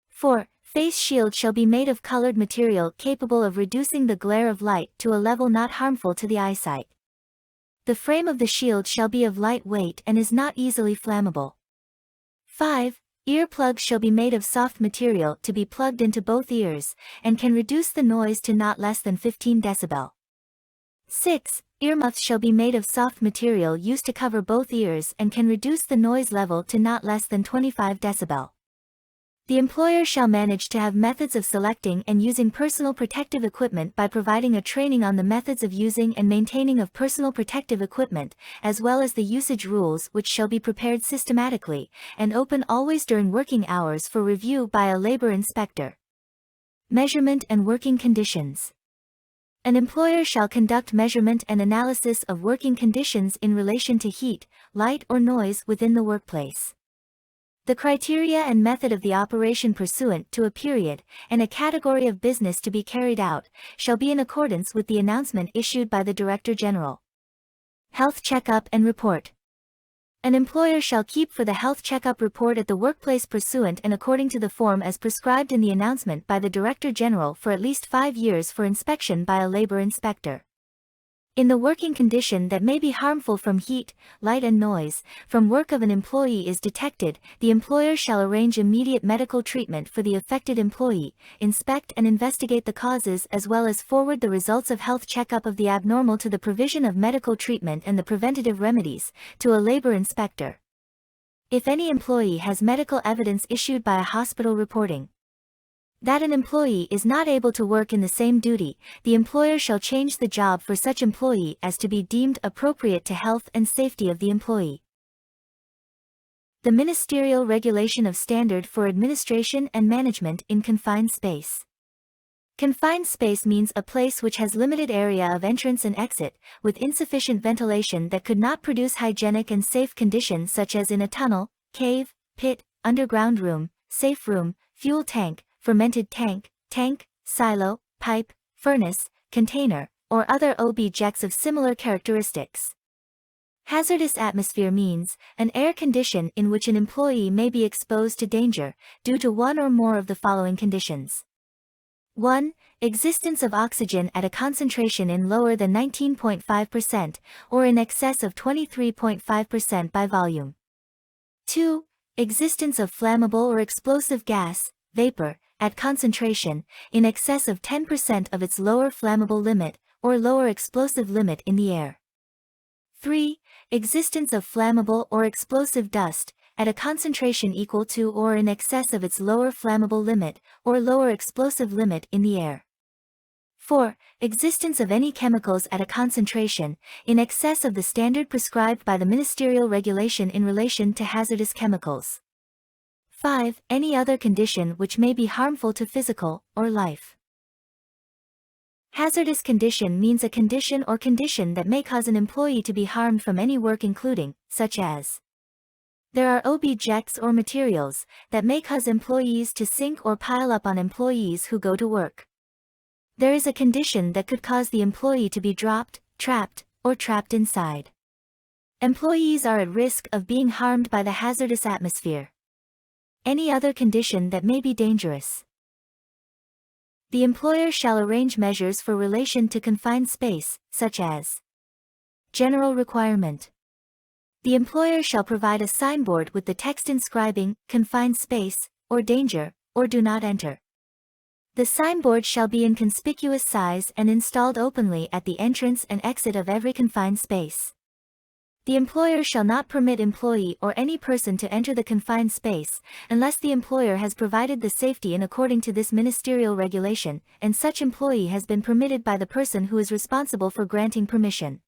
Speaker 1: 4. Face shield shall be made of colored material capable of reducing the glare of light to a level not harmful to the eyesight. The frame of the shield shall be of light weight and is not easily flammable. 5. Ear plugs shall be made of soft material to be plugged into both ears, and can reduce the noise to not less than 15 decibel. 6. Earmuffs shall be made of soft material used to cover both ears and can reduce the noise level to not less than 25 decibel. The employer shall manage to have methods of selecting and using personal protective equipment by providing a training on the methods of using and maintaining of personal protective equipment, as well as the usage rules, which shall be prepared systematically, and open always during working hours for review by a labor inspector. Measurement and working conditions. An employer shall conduct measurement and analysis of working conditions in relation to heat, light, or noise within the workplace. The criteria and method of the operation pursuant to a period, and a category of business to be carried out, shall be in accordance with the announcement issued by the Director General. Health checkup and report. An employer shall keep for the health checkup report at the workplace pursuant and according to the form as prescribed in the announcement by the Director General for at least 5 years for inspection by a labor inspector. In the working condition that may be harmful from heat, light, and noise, from work of an employee is detected, the employer shall arrange immediate medical treatment for the affected employee, inspect and investigate the causes as well as forward the results of health checkup of the abnormal to the provision of medical treatment and the preventative remedies, to a labor inspector. If any employee has medical evidence issued by a hospital reporting that an employee is not able to work in the same duty, the employer shall change the job for such employee as to be deemed appropriate to health and safety of the employee. The Ministerial Regulation of Standard for Administration and Management in Confined Space. Confined space means a place which has limited area of entrance and exit, with insufficient ventilation that could not produce hygienic and safe conditions such as in a tunnel, cave, pit, underground room, safe room, fuel tank, fermented tank, silo, pipe, furnace, container, or other objects of similar characteristics. Hazardous atmosphere means an air condition in which an employee may be exposed to danger, due to one or more of the following conditions. 1. Existence of oxygen at a concentration in lower than 19.5%, or in excess of 23.5% by volume. 2. Existence of flammable or explosive gas, vapor, at concentration, in excess of 10% of its lower flammable limit, or lower explosive limit in the air. 3. Existence of flammable or explosive dust, at a concentration equal to or in excess of its lower flammable limit, or lower explosive limit in the air. 4. Existence of any chemicals at a concentration, in excess of the standard prescribed by the ministerial regulation in relation to hazardous chemicals. 5. Any other condition which may be harmful to physical, or life. Hazardous condition means a condition or condition that may cause an employee to be harmed from any work including, such as, there are objects or materials that may cause employees to sink or pile up on employees who go to work. There is a condition that could cause the employee to be dropped, trapped, or trapped inside. Employees are at risk of being harmed by the hazardous atmosphere. Any other condition that may be dangerous. The employer shall arrange measures for relation to confined space, such as general requirement. The employer shall provide a signboard with the text inscribing confined space, or danger, or do not enter. The signboard shall be in conspicuous size and installed openly at the entrance and exit of every confined space. The employer shall not permit employee or any person to enter the confined space, unless the employer has provided the safety in according to this ministerial regulation, and such employee has been permitted by the person who is responsible for granting permission.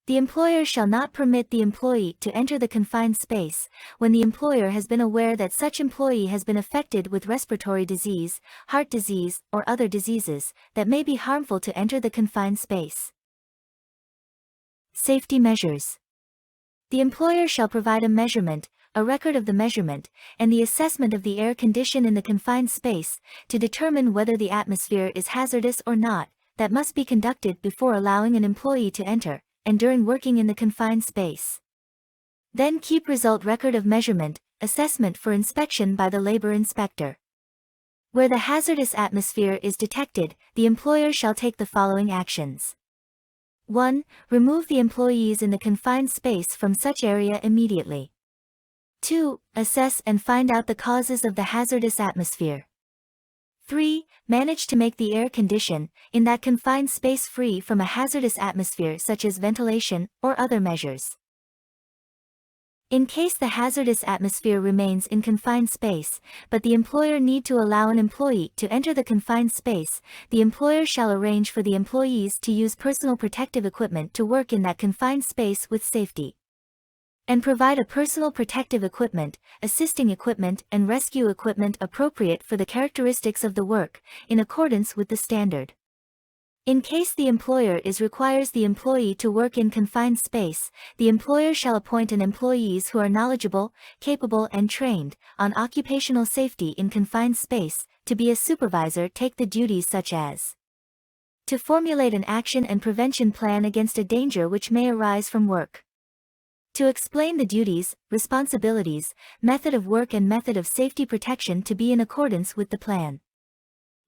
Speaker 1: The employer shall not permit the employee to enter the confined space, when the employer has been aware that such employee has been affected with respiratory disease, heart disease, or other diseases, that may be harmful to enter the confined space. Safety measures. The employer shall provide a measurement, a record of the measurement, and the assessment of the air condition in the confined space, to determine whether the atmosphere is hazardous or not, that must be conducted before allowing an employee to enter, and during working in the confined space. Then keep result record of measurement, assessment for inspection by the labor inspector. Where the hazardous atmosphere is detected, the employer shall take the following actions. 1. Remove the employees in the confined space from such area immediately. 2. Assess and find out the causes of the hazardous atmosphere. 3. Manage to make the air condition in that confined space free from a hazardous atmosphere such as ventilation or other measures. In case the hazardous atmosphere remains in confined space, but the employer need to allow an employee to enter the confined space, the employer shall arrange for the employees to use personal protective equipment to work in that confined space with safety. And provide a personal protective equipment, assisting equipment and rescue equipment appropriate for the characteristics of the work, in accordance with the standard. In case the employer requires the employee to work in confined space, the employer shall appoint an employees who are knowledgeable, capable and trained on occupational safety in confined space, to be a supervisor take the duties such as to formulate an action and prevention plan against a danger which may arise from work. To explain the duties, responsibilities, method of work and method of safety protection to be in accordance with the plan.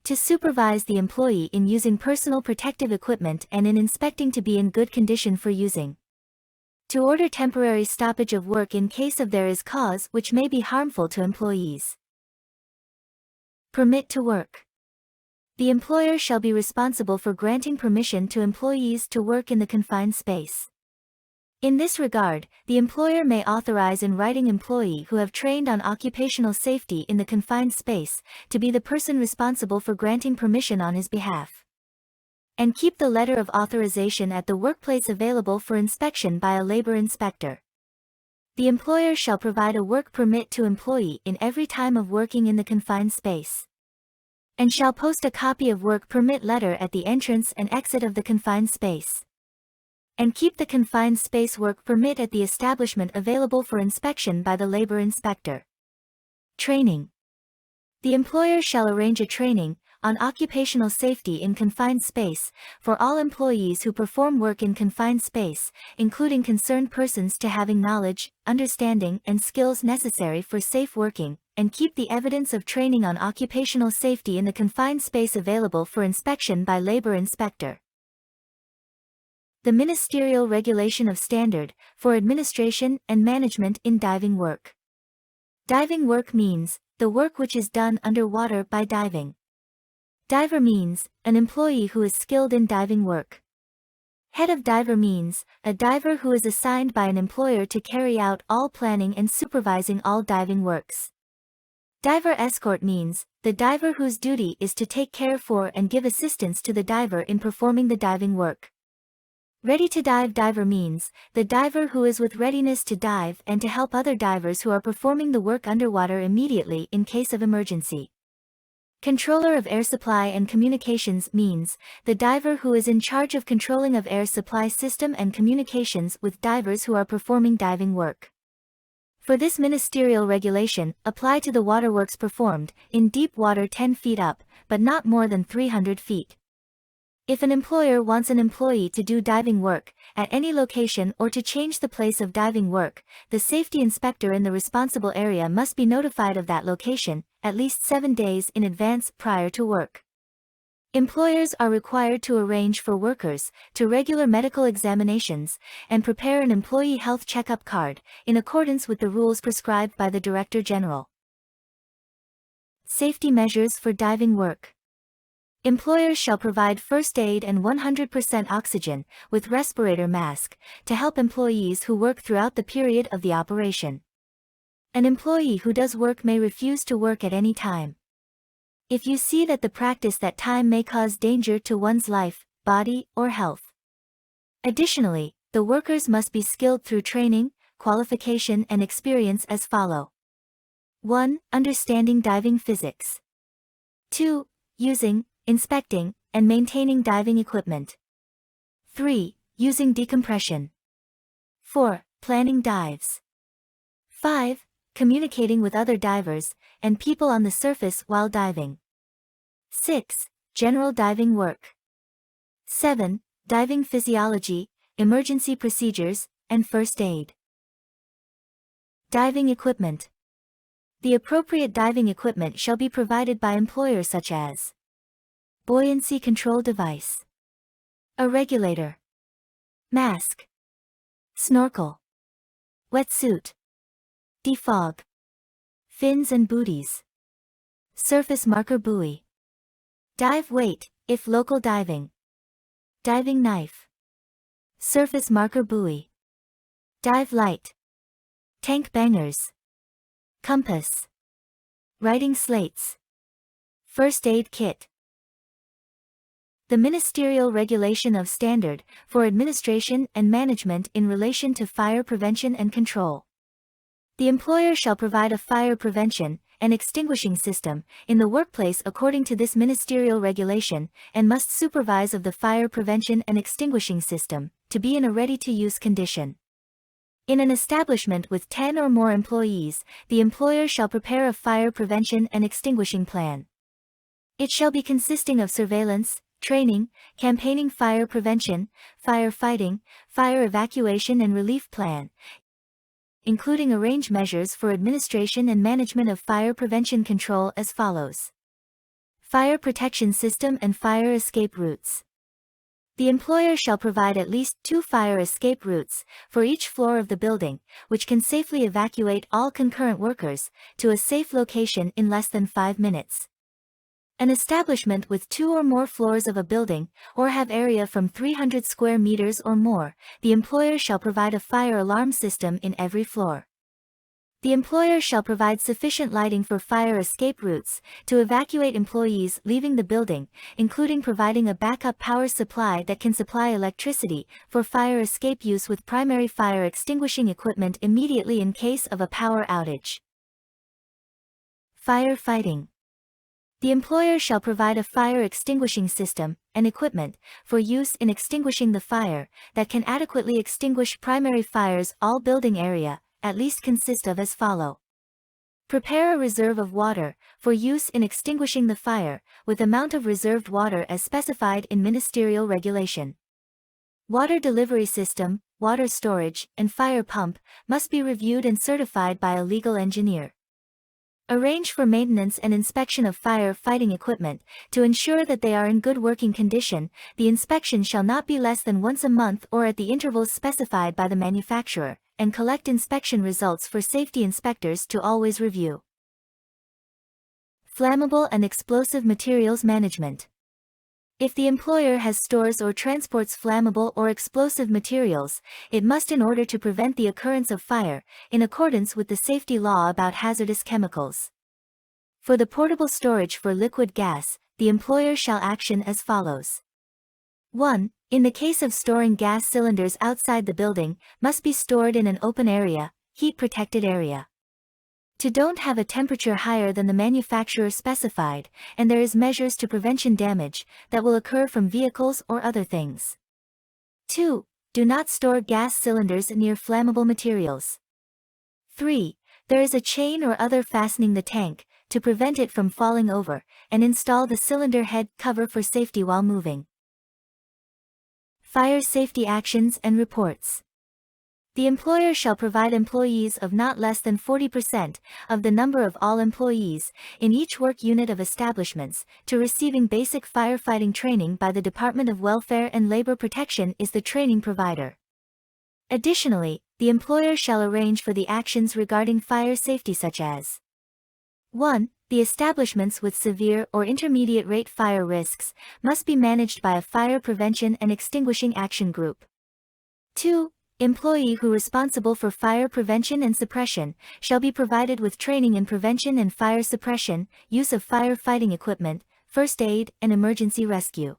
Speaker 1: To supervise the employee in using personal protective equipment and in inspecting to be in good condition for using. To order temporary stoppage of work in case of there is cause which may be harmful to employees. Permit to work. The employer shall be responsible for granting permission to employees to work in the confined space. In this regard, the employer may authorize in writing employee who have trained on occupational safety in the confined space, to be the person responsible for granting permission on his behalf. And keep the letter of authorization at the workplace available for inspection by a labor inspector. The employer shall provide a work permit to employee in every time of working in the confined space. And shall post a copy of work permit letter at the entrance and exit of the confined space. And keep the confined space work permit at the establishment available for inspection by the labor inspector. Training. The employer shall arrange a training on occupational safety in confined space for all employees who perform work in confined space, including concerned persons to having knowledge, understanding, and skills necessary for safe working, and keep the evidence of training on occupational safety in the confined space available for inspection by labor inspector. The Ministerial Regulation of Standard for Administration and Management in Diving Work. Diving work means the work which is done underwater by diving. Diver means an employee who is skilled in diving work. Head of diver means a diver who is assigned by an employer to carry out all planning and supervising all diving works. Diver escort means the diver whose duty is to take care for and give assistance to the diver in performing the diving work. Ready to dive diver means the diver who is with readiness to dive and to help other divers who are performing the work underwater immediately in case of emergency. Controller of air supply and communications means the diver who is in charge of controlling of air supply system and communications with divers who are performing diving work. For this ministerial regulation, apply to the waterworks performed in deep water 10 feet up, but not more than 300 feet. If an employer wants an employee to do diving work at any location or to change the place of diving work, the safety inspector in the responsible area must be notified of that location at least 7 days in advance prior to work. Employers are required to arrange for workers to regular medical examinations and prepare an employee health checkup card in accordance with the rules prescribed by the Director General. Safety measures for diving work. Employers shall provide first aid and 100% oxygen with respirator mask to help employees who work throughout the period of the operation. An employee who does work may refuse to work at any time. If you see that the practice that time may cause danger to one's life, body, or health. Additionally, the workers must be skilled through training, qualification and experience as follow. 1. Understanding diving physics. 2. Using, inspecting, and maintaining diving equipment. 3. Using decompression. 4. Planning dives. 5. Communicating with other divers and people on the surface while diving. 6. General diving work. 7. Diving physiology, emergency procedures, and first aid. Diving equipment. The appropriate diving equipment shall be provided by employers such as buoyancy control device, a regulator, mask, snorkel, wetsuit, defog, fins and booties, surface marker buoy, dive weight, if local diving, diving knife, surface marker buoy, dive light, tank bangers, compass, writing slates, first aid kit. The Ministerial Regulation of Standard for Administration and Management in relation to fire prevention and control. The employer shall provide a fire prevention and extinguishing system in the workplace according to this ministerial regulation and must supervise of the fire prevention and extinguishing system to be in a ready-to-use condition. In an establishment with 10 or more employees, the employer shall prepare a fire prevention and extinguishing plan. It shall be consisting of surveillance, training, campaigning fire prevention, fire fighting, fire evacuation and relief plan, including arrange measures for administration and management of fire prevention control as follows. Fire protection system and fire escape routes. The employer shall provide at least 2 fire escape routes for each floor of the building, which can safely evacuate all concurrent workers to a safe location in less than 5 minutes. An establishment with 2 or more floors of a building, or have area from 300 square meters or more, the employer shall provide a fire alarm system in every floor. The employer shall provide sufficient lighting for fire escape routes to evacuate employees leaving the building, including providing a backup power supply that can supply electricity for fire escape use with primary fire extinguishing equipment immediately in case of a power outage. Fire fighting. The employer shall provide a fire extinguishing system and equipment for use in extinguishing the fire that can adequately extinguish primary fires. All building area at least consist of as follow. Prepare a reserve of water for use in extinguishing the fire with amount of reserved water as specified in ministerial regulation. Water delivery system, water storage, and fire pump must be reviewed and certified by a legal engineer. Arrange for maintenance and inspection of fire fighting equipment to ensure that they are in good working condition. The inspection shall not be less than once a month or at the intervals specified by the manufacturer, and collect inspection results for safety inspectors to always review. Flammable and explosive materials management. If the employer has stores or transports flammable or explosive materials, it must, in order to prevent the occurrence of fire, in accordance with the safety law about hazardous chemicals. For the portable storage for liquid gas, the employer shall action as follows. 1. In the case of storing gas cylinders outside the building, must be stored in an open area, heat-protected area. 2. Don't have a temperature higher than the manufacturer specified, and there is measures to prevention damage that will occur from vehicles or other things. 2. Do not store gas cylinders near flammable materials. 3. There is a chain or other fastening the tank, to prevent it from falling over, and install the cylinder head cover for safety while moving. Fire safety actions and reports. The employer shall provide employees of not less than 40% of the number of all employees in each work unit of establishments to receiving basic firefighting training by the Department of Welfare and Labor Protection is the training provider. Additionally, the employer shall arrange for the actions regarding fire safety such as 1. The establishments with severe or intermediate rate fire risks must be managed by a fire prevention and extinguishing action group. 2. Employee who responsible for fire prevention and suppression shall be provided with training in prevention and fire suppression, use of firefighting equipment, first aid, and emergency rescue.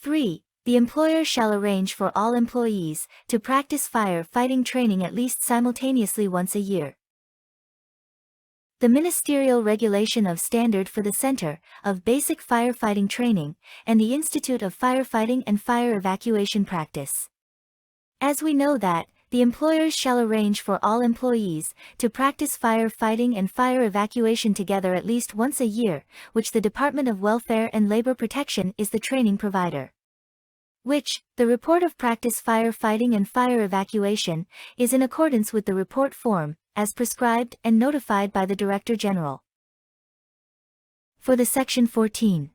Speaker 1: 3. The employer shall arrange for all employees to practice fire fighting training at least simultaneously once a year. The Ministerial Regulation of Standard for the Center of Basic Firefighting Training and the Institute of Firefighting and Fire Evacuation Practice. As we know that, the employers shall arrange for all employees to practice fire fighting and fire evacuation together at least once a year, which the Department of Welfare and Labor Protection is the training provider. Which, the report of practice fire fighting and fire evacuation, is in accordance with the report form, as prescribed and notified by the Director General. For the Section 14.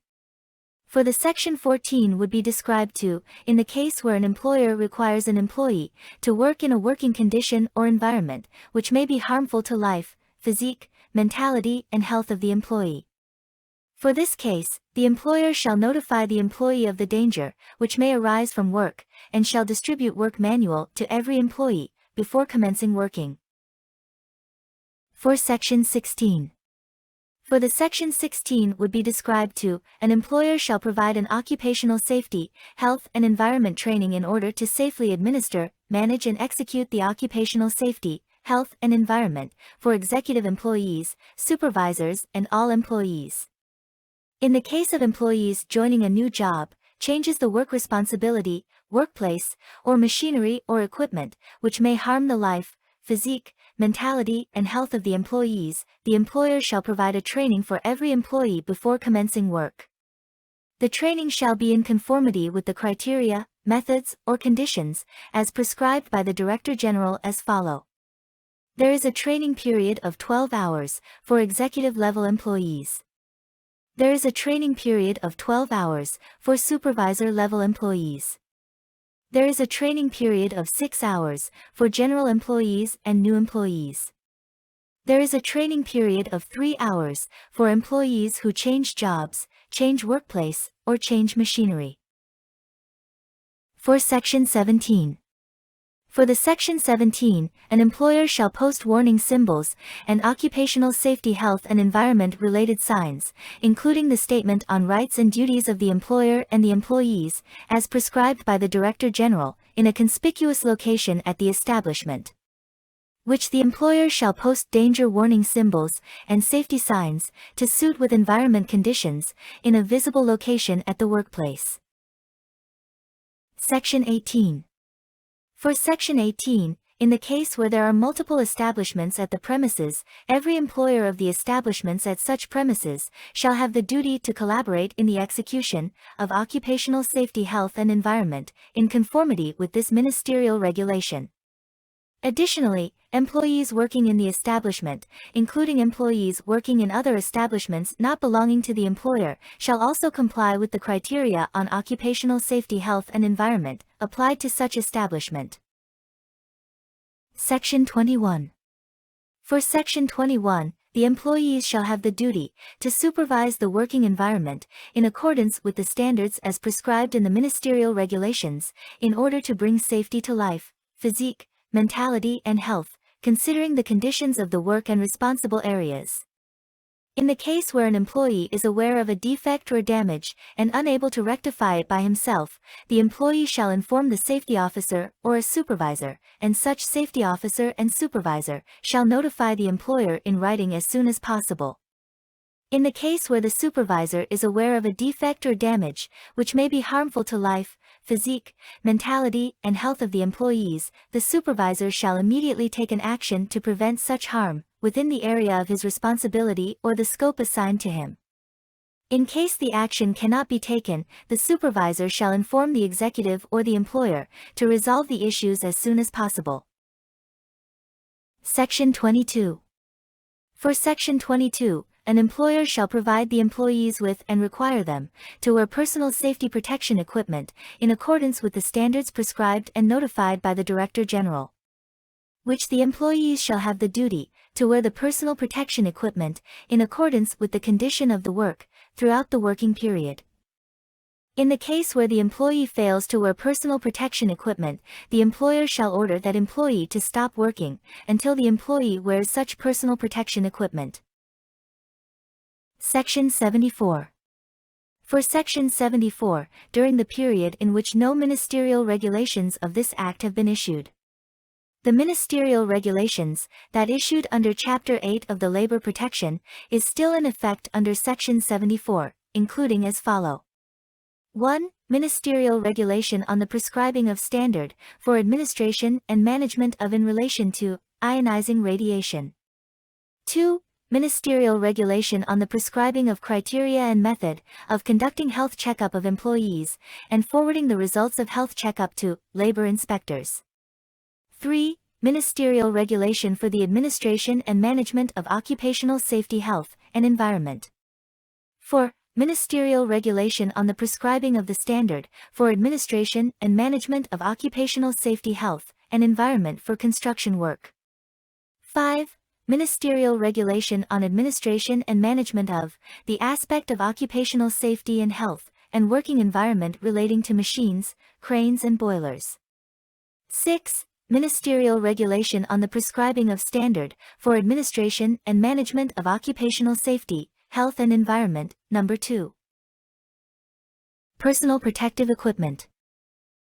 Speaker 1: For the Section 14 would be described to, in the case where an employer requires an employee to work in a working condition or environment, which may be harmful to life, physique, mentality, and health of the employee. For this case, the employer shall notify the employee of the danger, which may arise from work, and shall distribute work manual to every employee, before commencing working. For Section 16. For the Section 16 would be described to, an employer shall provide an occupational safety, health and environment training in order to safely administer, manage and execute the occupational safety, health and environment, for executive employees, supervisors and all employees. In the case of employees joining a new job, changes the work responsibility, workplace, or machinery or equipment, which may harm the life, physique, mentality, and health of the employees, the employer shall provide a training for every employee before commencing work. The training shall be in conformity with the criteria, methods, or conditions, as prescribed by the Director General as follow. There is a training period of 12 hours for executive-level employees. There is a training period of 12 hours for supervisor-level employees. There is a training period of 6 hours for general employees and new employees. There is a training period of 3 hours for employees who change jobs, change workplace, or change machinery. For Section 17. For the Section 17, an employer shall post warning symbols and occupational safety, health and environment-related signs, including the statement on rights and duties of the employer and the employees, as prescribed by the Director General, in a conspicuous location at the establishment. Which the employer shall post danger warning symbols and safety signs, to suit with environment conditions, in a visible location at the workplace. Section 18. For Section 18, in the case where there are multiple establishments at the premises, every employer of the establishments at such premises shall have the duty to collaborate in the execution of occupational safety, health and environment, in conformity with this ministerial regulation. Additionally, employees working in the establishment, including employees working in other establishments not belonging to the employer, shall also comply with the criteria on occupational safety, health and environment, applied to such establishment. Section 21. For Section 21, the employees shall have the duty to supervise the working environment in accordance with the standards as prescribed in the ministerial regulations, in order to bring safety to life, physique, mentality and health, considering the conditions of the work and responsible areas. In the case where an employee is aware of a defect or damage and unable to rectify it by himself, the employee shall inform the safety officer or a supervisor, and such safety officer and supervisor shall notify the employer in writing as soon as possible. In the case where the supervisor is aware of a defect or damage, which may be harmful to life, physique, mentality, and health of the employees, the supervisor shall immediately take an action to prevent such harm, within the area of his responsibility or the scope assigned to him. In case the action cannot be taken, the supervisor shall inform the executive or the employer to resolve the issues as soon as possible. Section 22. For Section 22, an employer shall provide the employees with and require them to wear personal safety protection equipment in accordance with the standards prescribed and notified by the Director General. Which the employees shall have the duty to wear the personal protection equipment in accordance with the condition of the work throughout the working period. In the case where the employee fails to wear personal protection equipment, the employer shall order that employee to stop working until the employee wears such personal protection equipment. Section 74. For Section 74, during the period in which no ministerial regulations of this Act have been issued, the ministerial regulations that issued under Chapter 8 of the Labor Protection is still in effect under Section 74, including as follow. 1. Ministerial regulation on the prescribing of standard for administration and management of in relation to ionizing radiation. 2. Ministerial regulation on the prescribing of criteria and method of conducting health checkup of employees and forwarding the results of health checkup to labor inspectors. 3. Ministerial regulation for the administration and management of occupational safety, health, and environment. 4. Ministerial regulation on the prescribing of the standard for administration and management of occupational safety, health, and environment for construction work. 5. Ministerial regulation on administration and management of the aspect of occupational safety and health and working environment relating to machines, cranes and boilers. 6. Ministerial regulation on the prescribing of standard for administration and management of occupational safety, health and environment, number 2. Personal protective equipment.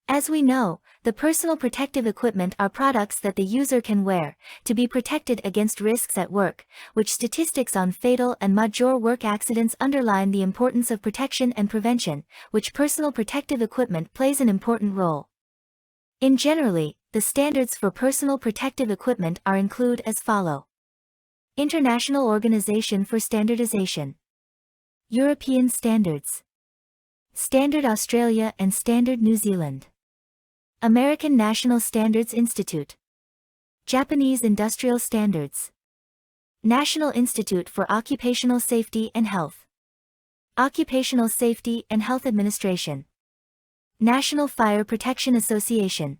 Speaker 1: As we know, the personal protective equipment are products that the user can wear to be protected against risks at work, which statistics on fatal and major work accidents underline the importance of protection and prevention, which personal protective equipment plays an important role. In generally, the standards for personal protective equipment are include as follow. International Organization for Standardization. European Standards. Standard Australia and Standard New Zealand. American National Standards Institute. Japanese Industrial Standards. National Institute for Occupational Safety and Health. Occupational Safety and Health Administration. National Fire Protection Association.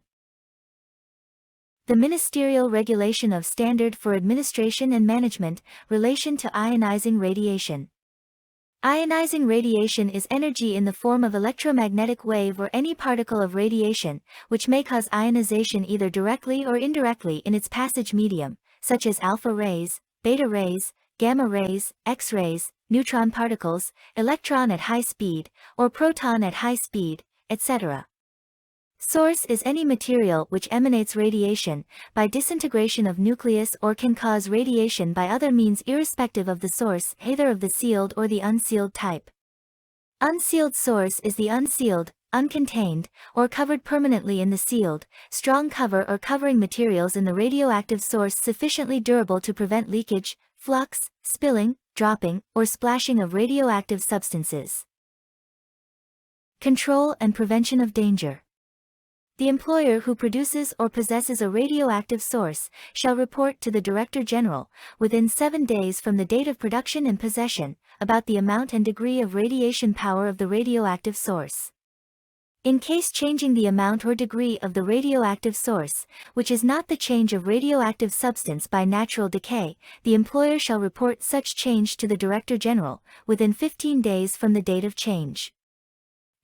Speaker 1: The Ministerial Regulation of Standard for Administration and Management, relation to ionizing radiation. Ionizing radiation is energy in the form of electromagnetic wave or any particle of radiation, which may cause ionization either directly or indirectly in its passage medium, such as alpha rays, beta rays, gamma rays, X-rays, neutron particles, electron at high speed, or proton at high speed, etc. Source is any material which emanates radiation by disintegration of nucleus or can cause radiation by other means irrespective of the source, either of the sealed or the unsealed type. Unsealed source is the unsealed, uncontained, or covered permanently in the sealed, strong cover or covering materials in the radioactive source sufficiently durable to prevent leakage, flux, spilling, dropping, or splashing of radioactive substances. Control and prevention of danger. The employer who produces or possesses a radioactive source shall report to the Director General, within 7 days from the date of production and possession, about the amount and degree of radiation power of the radioactive source. In case changing the amount or degree of the radioactive source, which is not the change of radioactive substance by natural decay, the employer shall report such change to the Director General within 15 days from the date of change.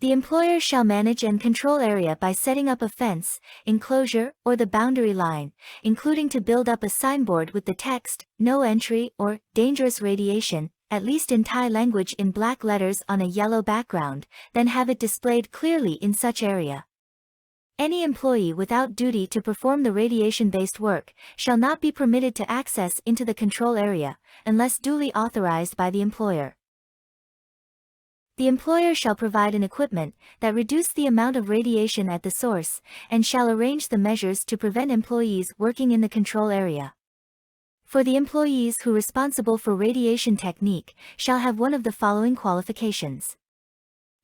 Speaker 1: The employer shall manage and control area by setting up a fence, enclosure, or the boundary line, including to build up a signboard with the text, "No entry" or "Dangerous radiation," at least in Thai language in black letters on a yellow background, then have it displayed clearly in such area. Any employee without duty to perform the radiation-based work shall not be permitted to access into the control area, unless duly authorized by the employer. The employer shall provide an equipment that reduce the amount of radiation at the source, and shall arrange the measures to prevent employees working in the control area. For the employees who responsible for radiation technique shall have one of the following qualifications.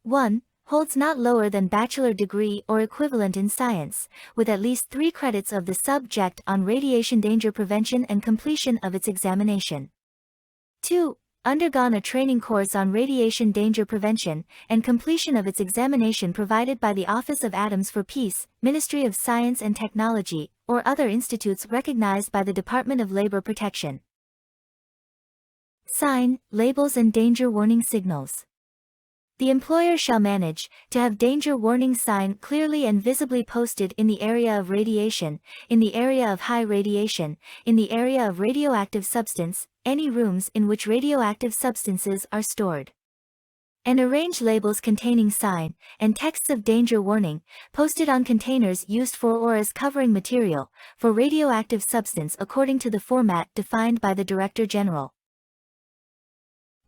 Speaker 1: 1. Holds not lower than bachelor degree or equivalent in science, with at least 3 credits of the subject on radiation danger prevention and completion of its examination. 2. Undergone a training course on radiation danger prevention, and completion of its examination provided by the Office of Atoms for Peace, Ministry of Science and Technology, or other institutes recognized by the Department of Labor Protection. Sign, labels and danger warning signals. The employer shall manage to have danger warning sign clearly and visibly posted in the area of radiation, in the area of high radiation, in the area of radioactive substance, any rooms in which radioactive substances are stored. And arrange labels containing sign and texts of danger warning posted on containers used for or as covering material for radioactive substance according to the format defined by the Director General.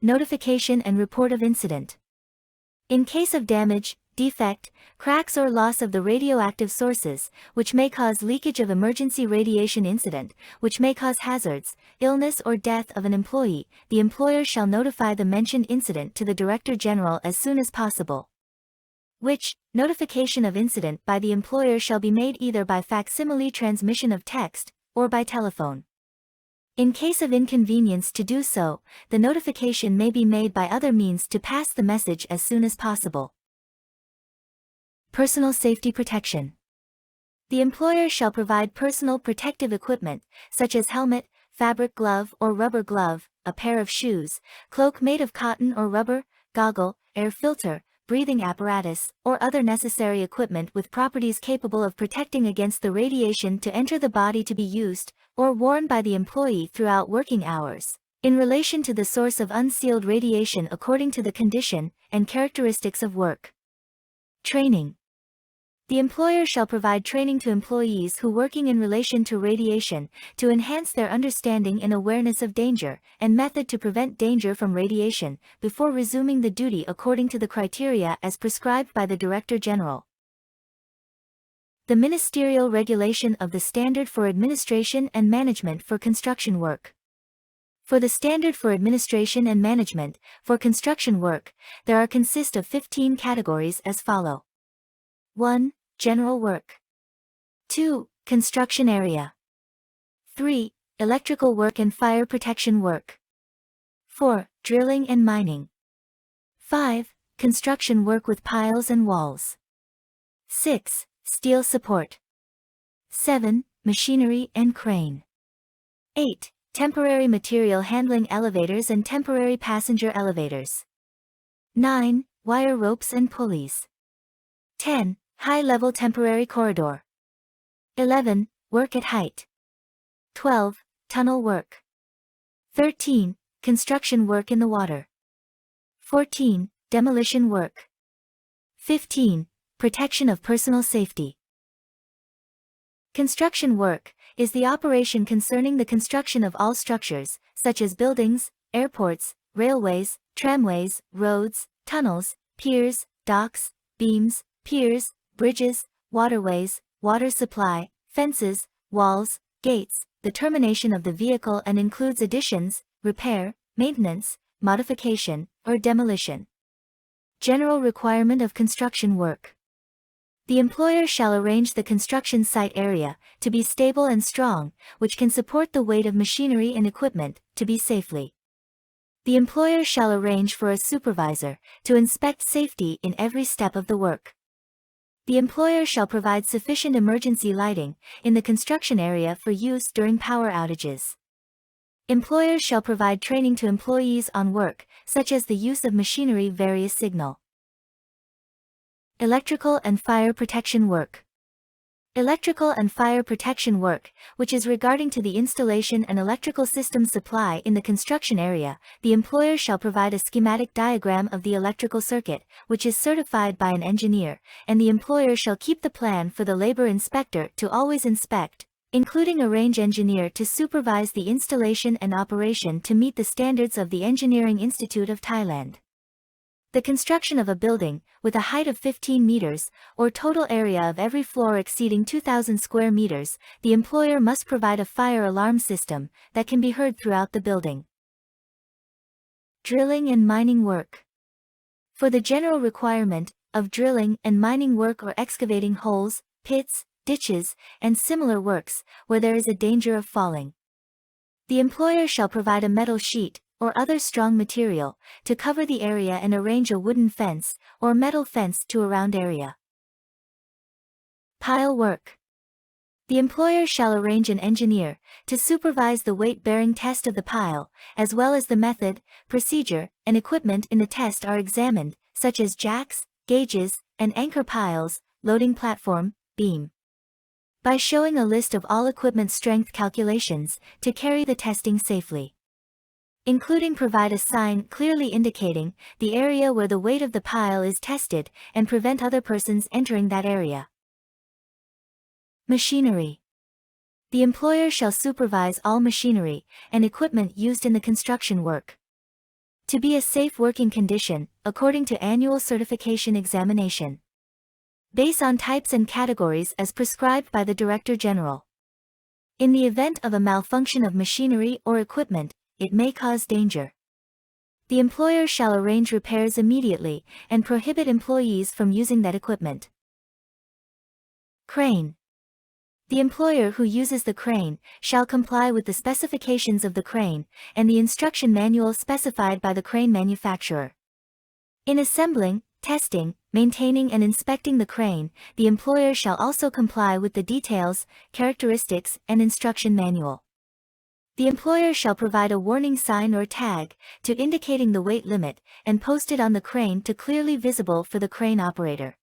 Speaker 1: Notification and report of incident. In case of damage, defect, cracks or loss of the radioactive sources, which may cause leakage of emergency radiation incident, which may cause hazards, illness or death of an employee, the employer shall notify the mentioned incident to the Director General as soon as possible. Which, notification of incident by the employer shall be made either by facsimile transmission of text, or by telephone. In case of inconvenience to do so, the notification may be made by other means to pass the message as soon as possible. Personal safety protection. The employer shall provide personal protective equipment, such as helmet, fabric glove or rubber glove, a pair of shoes, cloak made of cotton or rubber, goggle, air filter, breathing apparatus, or other necessary equipment with properties capable of protecting against the radiation to enter the body to be used, or worn by the employee throughout working hours, in relation to the source of unsealed radiation according to the condition and characteristics of work. Training. The employer shall provide training to employees who working in relation to radiation, to enhance their understanding and awareness of danger, and method to prevent danger from radiation, before resuming the duty according to the criteria as prescribed by the Director General. The Ministerial Regulation of the Standard for Administration and Management for Construction Work. For the Standard for Administration and Management for Construction Work, there are consist of 15 categories as follow. 1. General work. 2. Construction area. 3. Electrical work and fire protection work. 4. Drilling and mining. 5. Construction work with piles and walls. 6. Steel support. 7. Machinery and crane. 8. Temporary material handling elevators and temporary passenger elevators. 9. Wire ropes and pulleys. 10. High-level temporary corridor. 11. Work at height. 12. Tunnel work. 13. Construction work in the water. 14. Demolition work. 15. Protection of personal safety. Construction work is the operation concerning the construction of all structures, such as buildings, airports, railways, tramways, roads, tunnels, piers, docks, beams, piers, bridges, waterways, water supply, fences, walls, gates, the termination of the vehicle and includes additions, repair, maintenance, modification, or demolition. General requirement of construction work. The employer shall arrange the construction site area to be stable and strong, which can support the weight of machinery and equipment, to be safely. The employer shall arrange for a supervisor to inspect safety in every step of the work. The employer shall provide sufficient emergency lighting in the construction area for use during power outages. Employers shall provide training to employees on work, such as the use of machinery various signal. Electrical and fire protection work. Electrical and fire protection work, which is regarding to the installation and electrical system supply in the construction area, the employer shall provide a schematic diagram of the electrical circuit, which is certified by an engineer, and the employer shall keep the plan for the labor inspector to always inspect, including a range engineer to supervise the installation and operation to meet the standards of the Engineering Institute of Thailand. The construction of a building, with a height of 15 meters, or total area of every floor exceeding 2,000 square meters, the employer must provide a fire alarm system that can be heard throughout the building. Drilling and mining work. For the general requirement of drilling and mining work or excavating holes, pits, ditches, and similar works, where there is a danger of falling, the employer shall provide a metal sheet, or other strong material, to cover the area and arrange a wooden fence, or metal fence to a round area. Pile work. The employer shall arrange an engineer to supervise the weight-bearing test of the pile, as well as the method, procedure, and equipment in the test are examined, such as jacks, gauges, and anchor piles, loading platform, beam. By showing a list of all equipment strength calculations to carry the testing safely, including provide a sign clearly indicating the area where the weight of the pile is tested and prevent other persons entering that area. Machinery. The employer shall supervise all machinery and equipment used in the construction work to be a safe working condition, according to annual certification examination, based on types and categories as prescribed by the Director General. In the event of a malfunction of machinery or equipment, it may cause danger. The employer shall arrange repairs immediately and prohibit employees from using that equipment. Crane. The employer who uses the crane shall comply with the specifications of the crane and the instruction manual specified by the crane manufacturer. In assembling, testing, maintaining and inspecting the crane, the employer shall also comply with the details, characteristics, and instruction manual. The employer shall provide a warning sign or tag to indicating the weight limit and post it on the crane to clearly visible for the crane operator.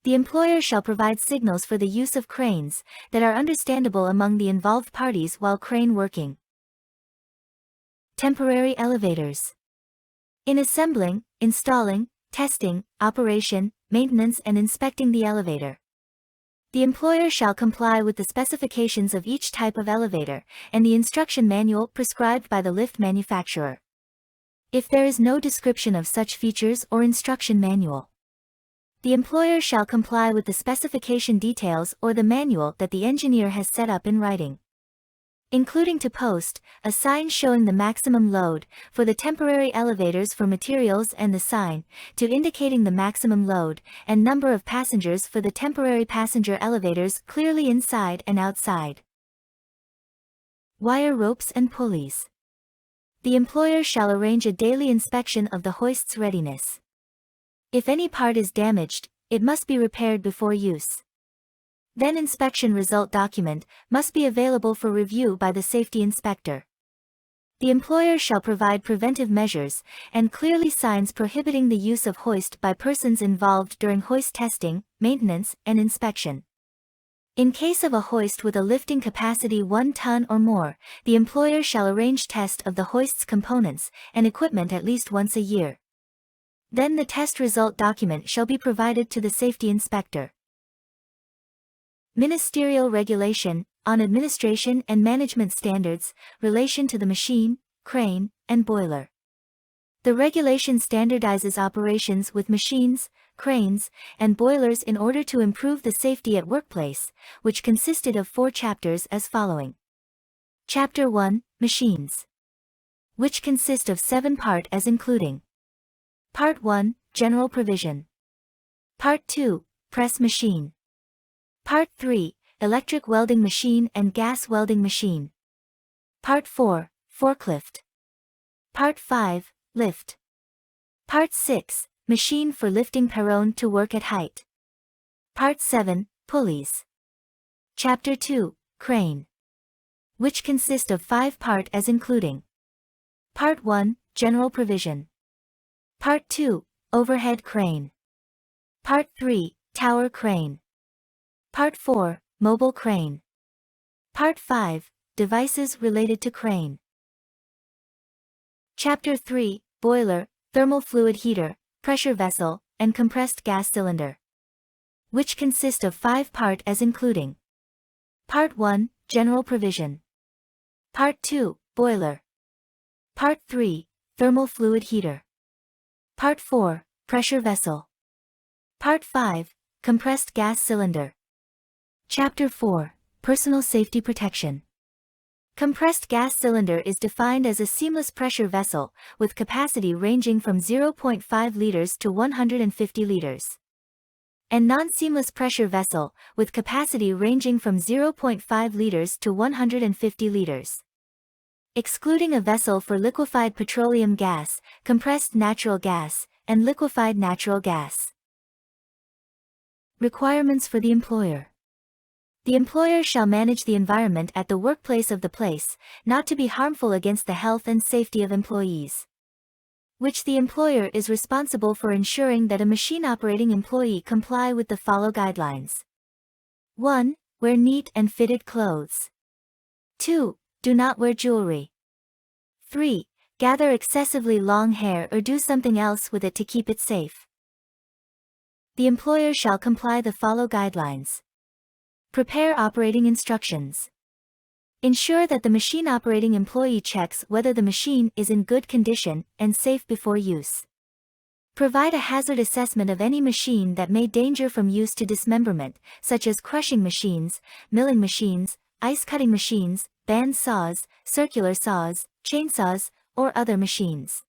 Speaker 1: The employer shall provide signals for the use of cranes that are understandable among the involved parties while crane working. Temporary elevators. In assembling, installing, testing, operation, maintenance and inspecting the elevator, the employer shall comply with the specifications of each type of elevator and the instruction manual prescribed by the lift manufacturer. If there is no description of such features or instruction manual, the employer shall comply with the specification details or the manual that the engineer has set up in writing, including to post a sign showing the maximum load for the temporary elevators for materials and the sign to indicating the maximum load and number of passengers for the temporary passenger elevators clearly inside and outside. Wire ropes and pulleys. The employer shall arrange a daily inspection of the hoist's readiness. If any part is damaged, it must be repaired before use. Then inspection result document must be available for review by the safety inspector. The employer shall provide preventive measures and clearly signs prohibiting the use of hoist by persons involved during hoist testing, maintenance, and inspection. In case of a hoist with a lifting capacity 1 ton or more, the employer shall arrange test of the hoist's components and equipment at least once a year. Then the test result document shall be provided to the safety inspector. Ministerial Regulation on Administration and Management Standards, relation to the machine, crane, and boiler. The regulation standardizes operations with machines, cranes, and boilers in order to improve the safety at workplace, which consisted of 4 chapters as following. Chapter 1, Machines, which consist of 7 parts as including Part 1, General Provision. Part 2, Press Machine. Part 3, Electric Welding Machine and Gas Welding Machine. Part 4, Forklift. Part 5, Lift. Part 6, Machine for lifting perron to work at height. Part 7, Pulleys. Chapter 2, Crane. Which consist of 5 parts as including. Part 1, General Provision. Part 2, Overhead Crane. Part 3, Tower Crane. Part 4, Mobile Crane. Part 5, Devices related to crane. Chapter 3, Boiler, Thermal Fluid Heater, Pressure Vessel, and Compressed Gas Cylinder. Which consist of 5 parts as including. Part 1, General Provision. Part 2, Boiler. Part 3, Thermal Fluid Heater. Part 4, Pressure Vessel. Part 5, Compressed Gas Cylinder. Chapter 4, Personal Safety Protection. Compressed gas cylinder is defined as a seamless pressure vessel, with capacity ranging from 0.5 liters to 150 liters. And non-seamless pressure vessel, with capacity ranging from 0.5 liters to 150 liters. Excluding a vessel for liquefied petroleum gas, compressed natural gas, and liquefied natural gas. Requirements for the employer. The employer shall manage the environment at the workplace of the place, not to be harmful against the health and safety of employees. Which the employer is responsible for ensuring that a machine-operating employee comply with the follow guidelines. 1. Wear neat and fitted clothes. 2. Do not wear jewelry. 3. Gather excessively long hair or do something else with it to keep it safe. The employer shall comply the follow guidelines. Prepare operating instructions. Ensure that the machine operating employee checks whether the machine is in good condition and safe before use. Provide a hazard assessment of any machine that may danger from use to dismemberment, such as crushing machines, milling machines, ice cutting machines, band saws, circular saws, chainsaws, or other machines.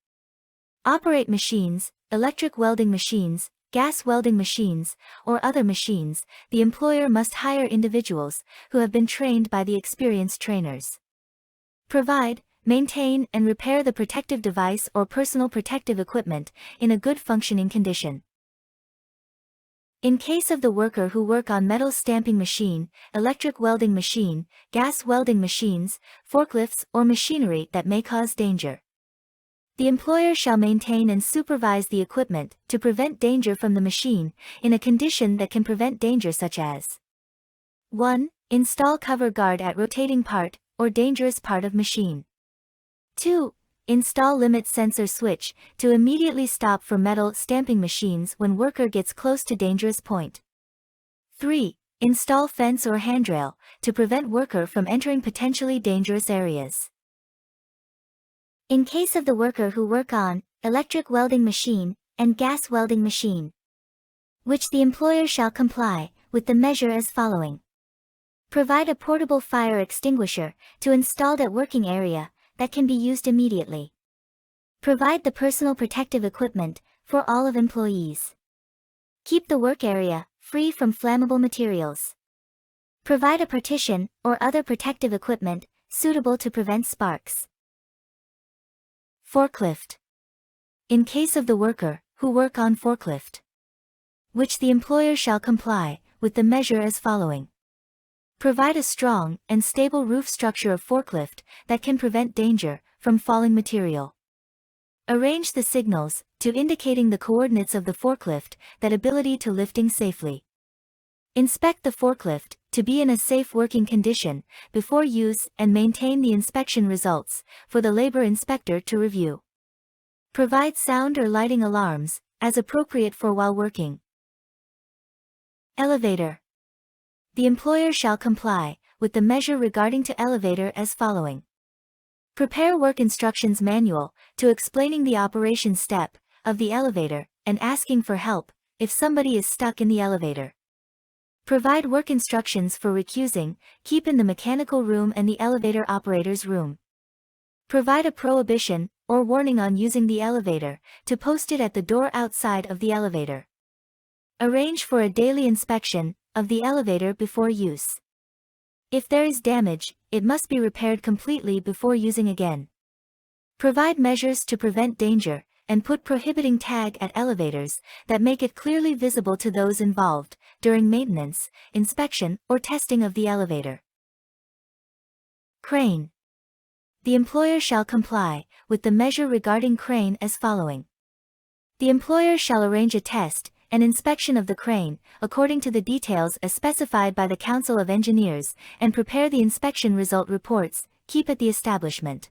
Speaker 1: Operate machines, electric welding machines, gas welding machines, or other machines. The employer must hire individuals who have been trained by the experienced trainers. Provide, maintain and repair the protective device or personal protective equipment in a good functioning condition. In case of the worker who work on metal stamping machine, electric welding machine, gas welding machines, forklifts or machinery that may cause danger. The employer shall maintain and supervise the equipment to prevent danger from the machine, in a condition that can prevent danger such as 1. Install cover guard at rotating part, or dangerous part of machine. 2. Install limit sensor switch, to immediately stop for metal stamping machines when worker gets close to dangerous point. 3. Install fence or handrail, to prevent worker from entering potentially dangerous areas.
Speaker 2: In case of the worker who work on electric welding machine and gas welding machine, which the employer shall comply with the measure as following. Provide a portable fire extinguisher to installed at working area that can be used immediately. Provide the personal protective equipment for all of employees. Keep the work area free from flammable materials. Provide a partition or other protective equipment suitable to prevent sparks.
Speaker 1: Forklift. In case of the worker who work on forklift, which the employer shall comply with the measure as following. Provide a strong and stable roof structure of forklift that can prevent danger from falling material. Arrange the signals to indicating the coordinates of the forklift that ability to lifting safely. Inspect the forklift to be in a safe working condition before use and maintain the inspection results for the labor inspector to review. Provide sound or lighting alarms as appropriate for while working. Elevator. The employer shall comply with the measure regarding to elevator as following. Prepare work instructions manual to explaining the operation step of the elevator and asking for help if somebody is stuck in the elevator. Provide work instructions for recusing, keep in the mechanical room and the elevator operator's room. Provide a prohibition or warning on using the elevator, to post it at the door outside of the elevator. Arrange for a daily inspection of the elevator before use. If there is damage, it must be repaired completely before using again. Provide measures to prevent danger and put prohibiting tag at elevators that make it clearly visible to those involved during maintenance, inspection, or testing of the elevator. Crane. The employer shall comply with the measure regarding crane as following. The employer shall arrange a test and inspection of the crane, according to the details as specified by the Council of Engineers, and prepare the inspection result reports, keep at the establishment.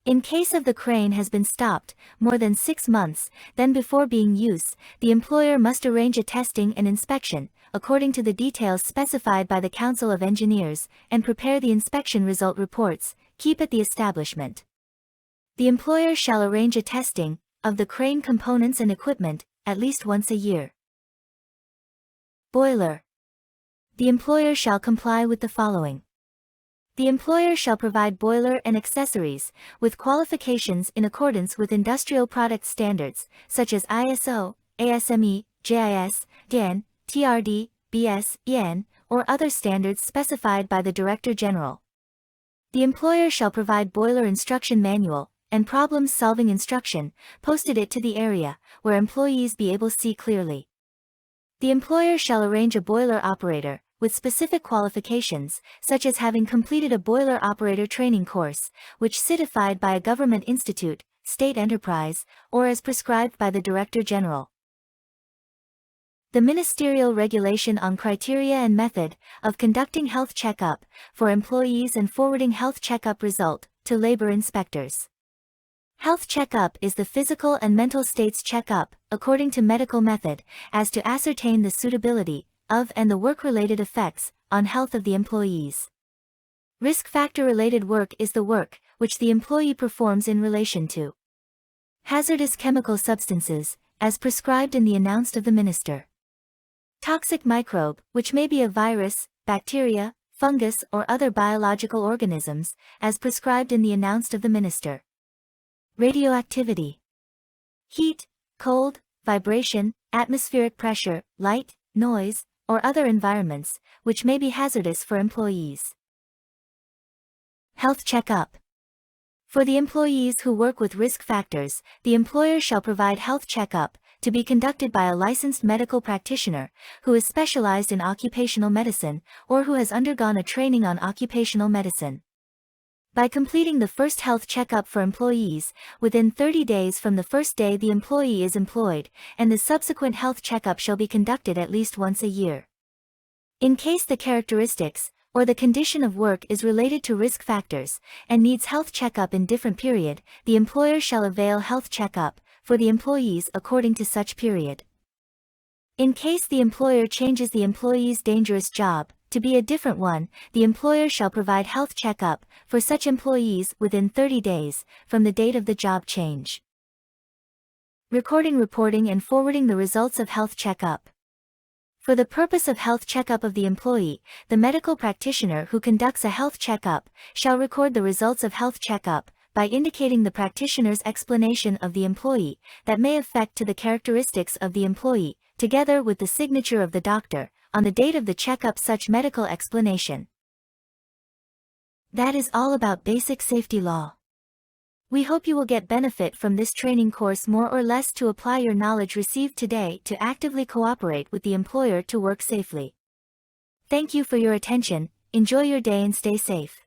Speaker 1: In case of the crane has been stopped more than 6 months, then before being used, the employer must arrange a testing and inspection, according to the details specified by the Council of Engineers, and prepare the inspection result reports, keep at the establishment. The employer shall arrange a testing of the crane components and equipment at least once a year. Boiler. The employer shall comply with the following. The employer shall provide boiler and accessories with qualifications in accordance with industrial product standards, such as ISO, ASME, JIS, DEN, TRD, BS, EN, or other standards specified by the Director General. The employer shall provide boiler instruction manual and problem-solving instruction, posted it to the area where employees be able to see clearly. The employer shall arrange a boiler operator with specific qualifications, such as having completed a boiler operator training course, which certified by a government institute, state enterprise, or as prescribed by the Director General. The Ministerial Regulation on Criteria and Method of Conducting Health Checkup for Employees and Forwarding Health Checkup Result to Labor Inspectors. Health checkup is the physical and mental states checkup, according to medical method, as to ascertain the suitability of and the work-related effects on health of the employees. Risk factor-related work is the work which the employee performs in relation to hazardous chemical substances, as prescribed in the announced of the Minister. Toxic microbe, which may be a virus, bacteria, fungus or other biological organisms, as prescribed in the announced of the Minister. Radioactivity. Heat, cold, vibration, atmospheric pressure, light, noise, or other environments, which may be hazardous for employees. Health checkup. For the employees who work with risk factors, the employer shall provide health checkup to be conducted by a licensed medical practitioner who is specialized in occupational medicine or who has undergone a training on occupational medicine. By completing the first health checkup for employees within 30 days from the first day the employee is employed, and the subsequent health checkup shall be conducted at least once a year. In case the characteristics or the condition of work is related to risk factors and needs health checkup in different period, the employer shall avail health checkup for the employees according to such period. In case the employer changes the employee's dangerous job to be a different one, the employer shall provide health checkup for such employees within 30 days from the date of the job change. Recording, reporting and forwarding the results of health checkup. For the purpose of health checkup of the employee, the medical practitioner who conducts a health checkup shall record the results of health checkup by indicating the practitioner's explanation of the employee that may affect to the characteristics of the employee, together with the signature of the doctor on the date of the checkup such medical explanation. That is all about basic safety law. We hope you will get benefit from this training course more or less to apply your knowledge received today to actively cooperate with the employer to work safely. Thank you for your attention, enjoy your day and stay safe.